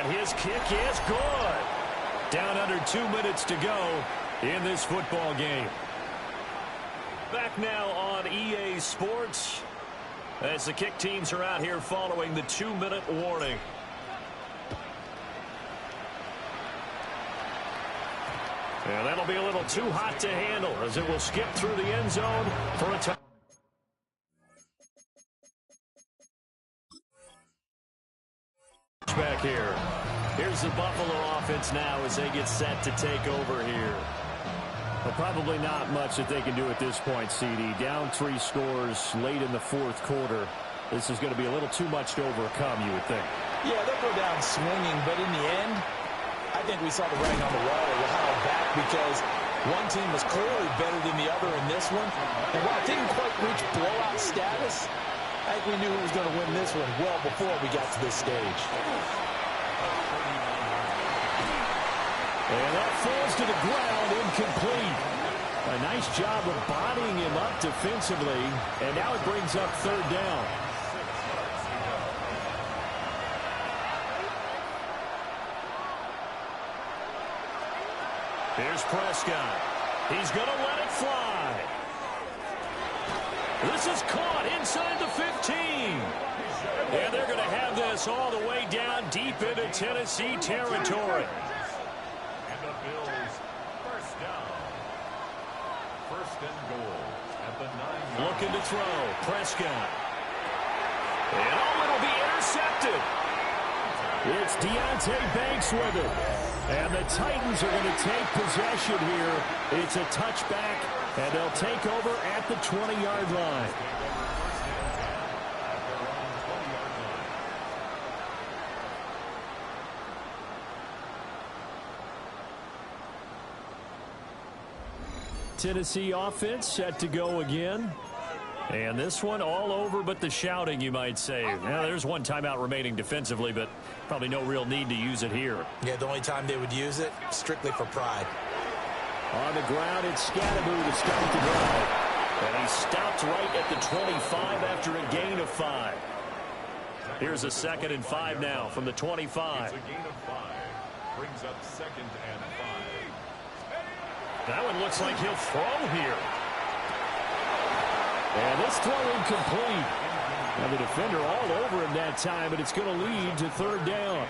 J: His kick is good. Down under 2 minutes to go in this football game. Back now on EA Sports. As the kick teams are out here following the 2-minute warning. And that'll be a little too hot to handle as it will skip through the end zone for a touchdown. Back here. Here's the Buffalo offense now as they get set to take over here.
O: Well, probably not much that they can do at this point, CD. Down 3 scores late in the fourth quarter. This is going to be a little too much to overcome, you would think.
M: Yeah, they'll go down swinging, but in the end, I think we saw the writing on the wall a while back because one team was clearly better than the other in this one. And while it didn't quite reach blowout status, I think we knew who was going to win this one well before we got to this stage.
J: And that falls to the ground, incomplete. A nice job of bodying him up defensively, and now it brings up third down. Here's Prescott. He's going to let it fly. This is caught inside the 15. And they're going to have this all the way down deep into Tennessee territory.
K: And the Bills, first down. First and goal at the 9.
J: Looking to throw. Prescott. And it'll be intercepted. It's Deonte Banks with it. And the Titans are going to take possession here. It's a touchback, and they'll take over at the 20-yard line. Tennessee offense set to go again. And this one all over but the shouting, you might say. Now, there's one timeout remaining defensively, but probably no real need to use it here.
M: Yeah, the only time they would use it, strictly for pride.
J: On the ground, it's Scatteroo to start the drive. And he stopped right at the 25 after a gain of 5. Here's a 2nd and 5 now from the 25.
K: It's a gain of 5. Brings up 2nd and 5.
J: That one looks like he'll throw here. And this throw incomplete. And the defender all over him that time, but it's going to lead to third down.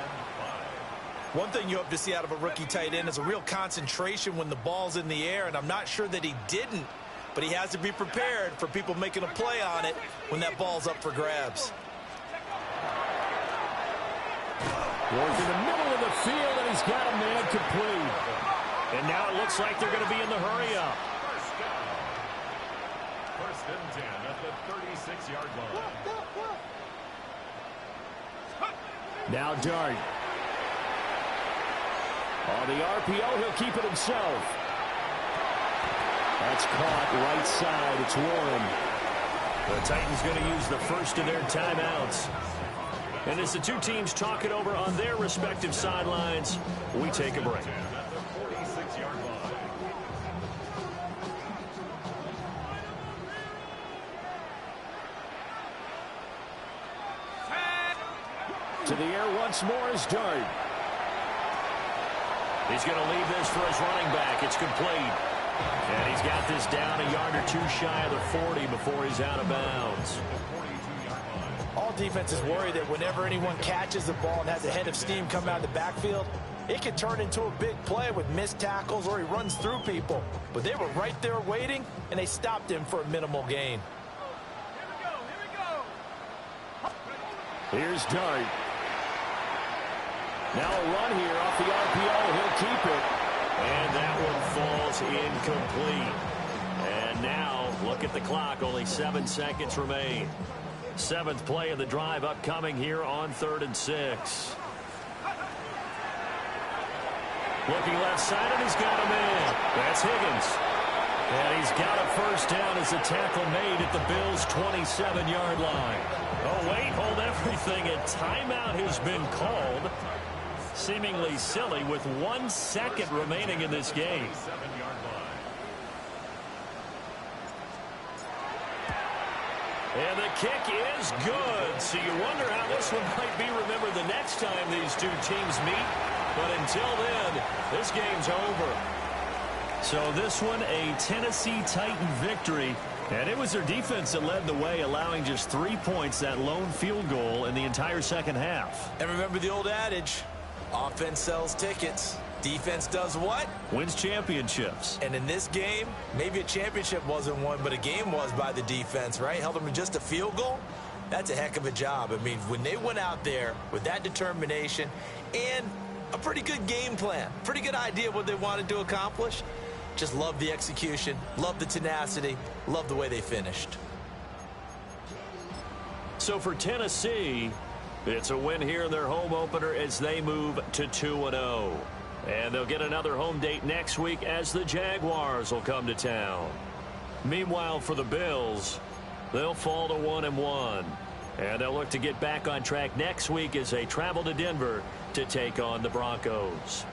M: One thing you hope to see out of a rookie tight end is a real concentration when the ball's in the air, and I'm not sure that he didn't, but he has to be prepared for people making a play on it when that ball's up for grabs.
J: Work in the middle of the field, and he's got a man complete. And now it looks like they're going to be in the hurry-up.
K: First and 10 at the 36-yard line.
J: Now Dart. On the RPO, he'll keep it himself. That's caught right side. It's Warren. The Titans going to use the first of their timeouts. And as the two teams talk it over on their respective sidelines, we take a break. To the air once more is Dart. He's going to leave this for his running back. It's complete. And he's got this down a yard or two shy of the 40 before he's out of bounds.
M: All defenses worry that whenever anyone catches the ball and has a head of steam come out of the backfield, it can turn into a big play with missed tackles or he runs through people. But they were right there waiting, and they stopped him for a minimal gain.
J: Here's Dart. Now a run here off the RPO. He'll keep it. And that one falls incomplete. And now, look at the clock. Only 7 seconds remain. 7th play of the drive upcoming here on 3rd and 6. Looking left side, and he's got him in. That's Higgins. And he's got a first down as a tackle made at the Bills' 27-yard line. Oh, wait, hold everything. A timeout has been called. Seemingly silly with 1 second remaining in this game. And the kick is good. So you wonder how this one might be remembered the next time these two teams meet. But until then, this game's over. So this one, a Tennessee Titan victory And it was their defense that led the way, allowing just 3 points, that lone field goal in the entire second half.
I: And remember the old adage, offense sells tickets. Defense does what?
J: Wins championships.
I: And in this game, maybe a championship wasn't won, but a game was by the defense, right? Held them to just a field goal. That's a heck of a job. I mean, when they went out there with that determination and a pretty good game plan, pretty good idea what they wanted to accomplish, just love the execution, love the tenacity, love the way they finished.
J: So for Tennessee, it's a win here in their home opener as they move to 2-0. And they'll get another home date next week as the Jaguars will come to town. Meanwhile, for the Bills, they'll fall to 1-1. And they'll look to get back on track next week as they travel to Denver to take on the Broncos.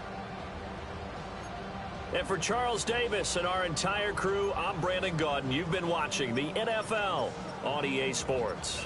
J: And for Charles Davis and our entire crew, I'm Brandon Gaudin. You've been watching the NFL on EA Sports.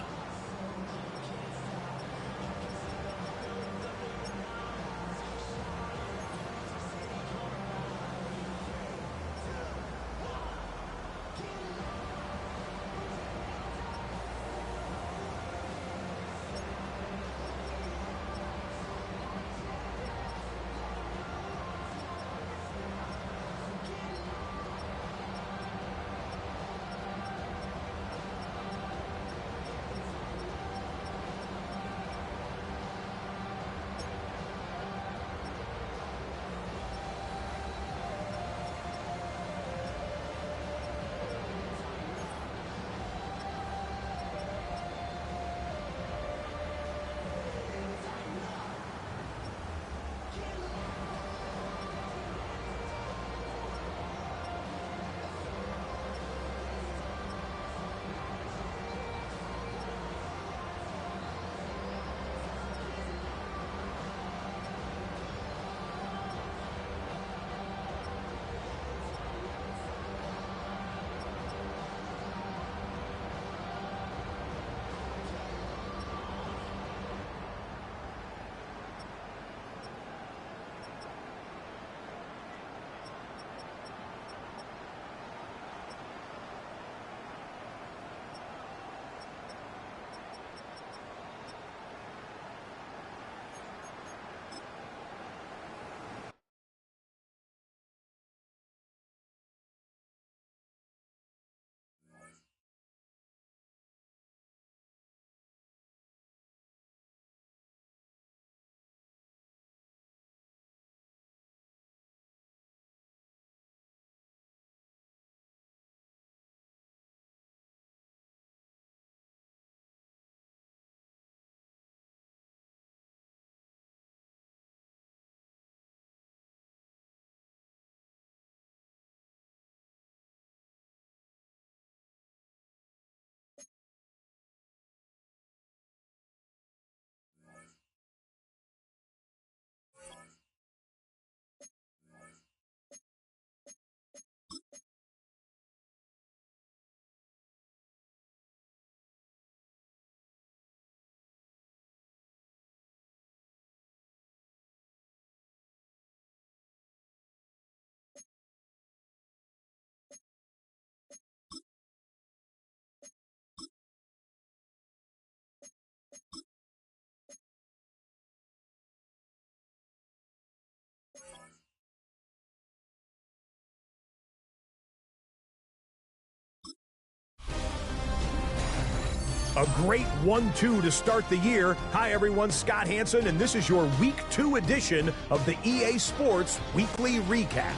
L: A great 1-2 to start the year. Hi, everyone. Scott Hansen, and this is your Week 2 edition of the EA Sports Weekly Recap.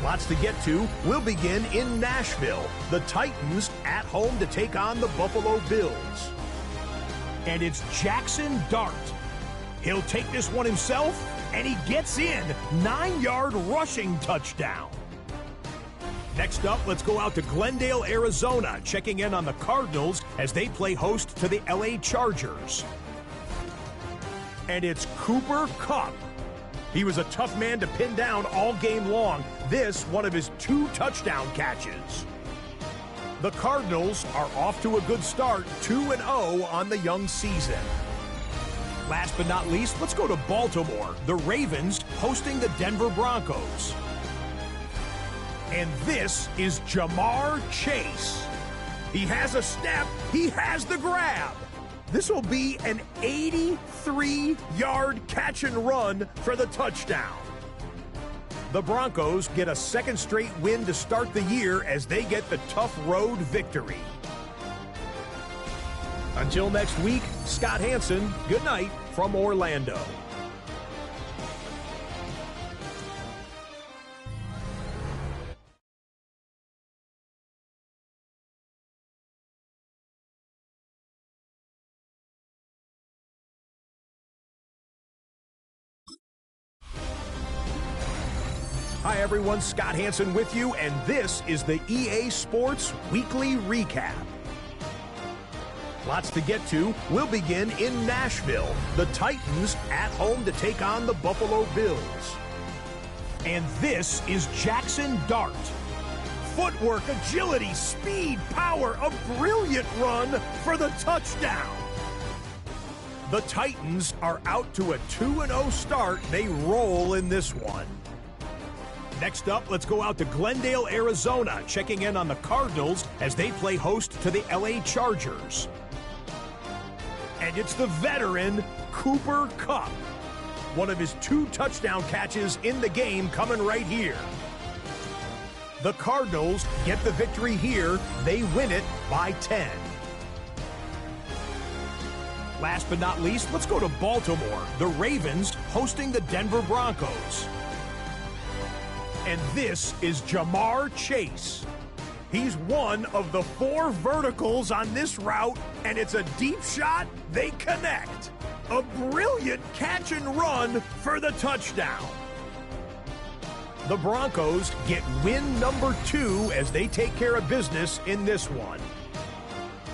L: Lots to get to. We'll begin in Nashville. The Titans at home to take on the Buffalo Bills. And it's Jackson Dart. He'll take this one himself, and he gets in. 9-yard rushing touchdown. Next up, let's go out to Glendale, Arizona, checking in on the Cardinals as they play host to the LA Chargers. And it's Cooper Kupp. He was a tough man to pin down all game long. This, one of his 2 touchdown catches. The Cardinals are off to a good start, 2-0 on the young season. Last but not least, let's go to Baltimore. The Ravens hosting the Denver Broncos. And this is Jamar Chase. He has a step. He has the grab. This will be an 83-yard catch and run for the touchdown. The Broncos get a second straight win to start the year as they get the tough road victory. Until next week, Scott Hansen, good night from Orlando. Hi everyone, Scott Hansen with you, and this is the EA Sports Weekly Recap. Lots to get to. We'll begin in Nashville. The Titans at home to take on the Buffalo Bills. And this is Jackson Dart. Footwork, agility, speed, power, a brilliant run for the touchdown. The Titans are out to a 2-0 start. They roll in this one. Next up, let's go out to Glendale, Arizona, checking in on the Cardinals as they play host to the LA Chargers. And it's the veteran, Cooper Kupp. One of his 2 touchdown catches in the game coming right here. The Cardinals get the victory here. They win it by 10. Last but not least, let's go to Baltimore. The Ravens hosting the Denver Broncos. And this is Jamar Chase. He's one of the 4 verticals on this route, and it's a deep shot. They connect. A brilliant catch and run for the touchdown. The Broncos get win number 2 as they take care of business in this one.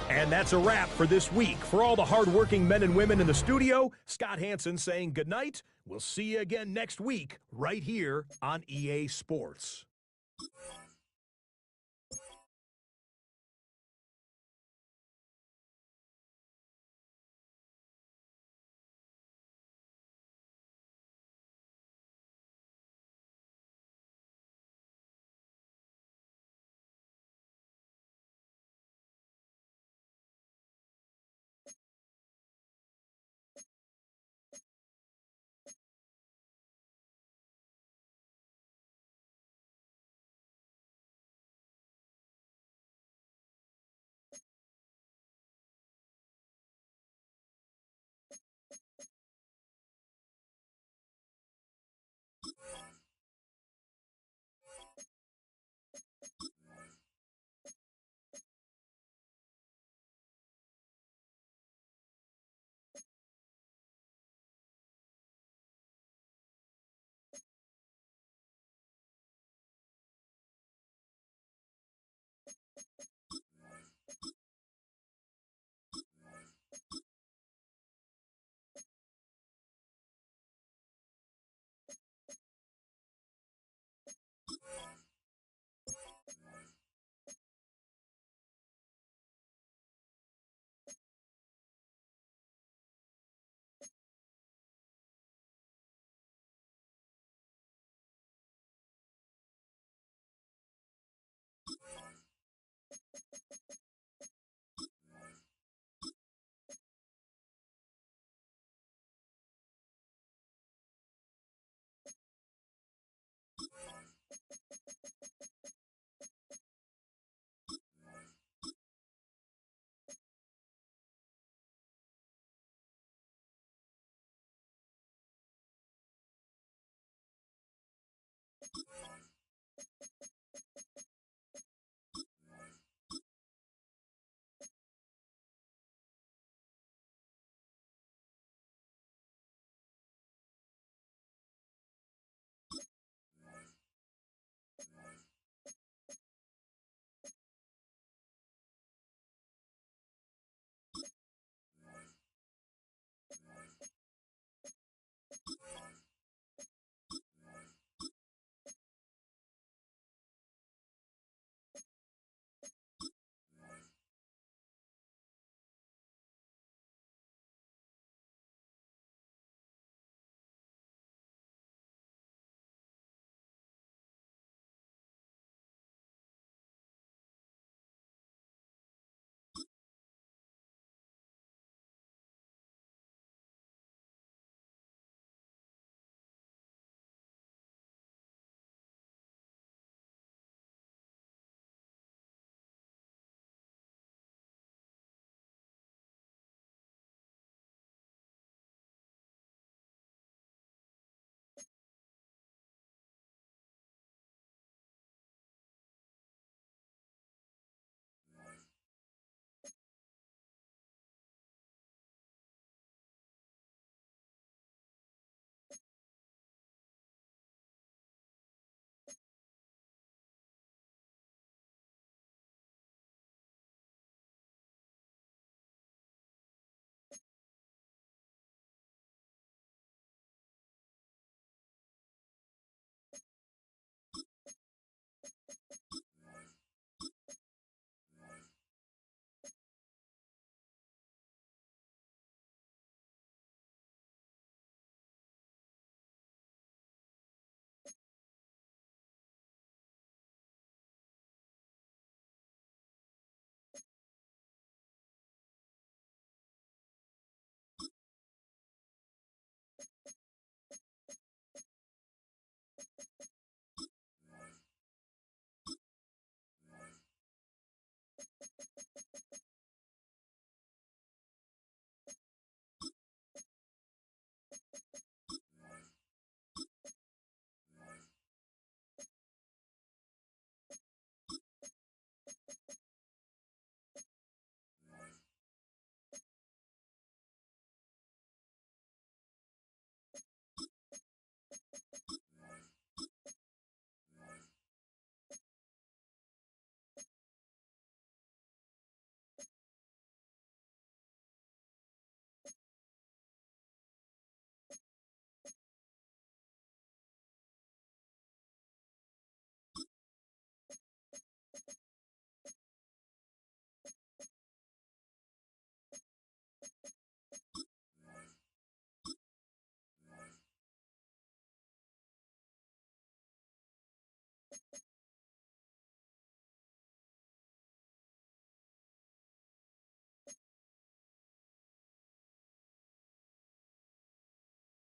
L: And that's a wrap for this week. For all the hardworking men and women in the studio, Scott Hansen saying goodnight. We'll see you again next week right here on EA Sports.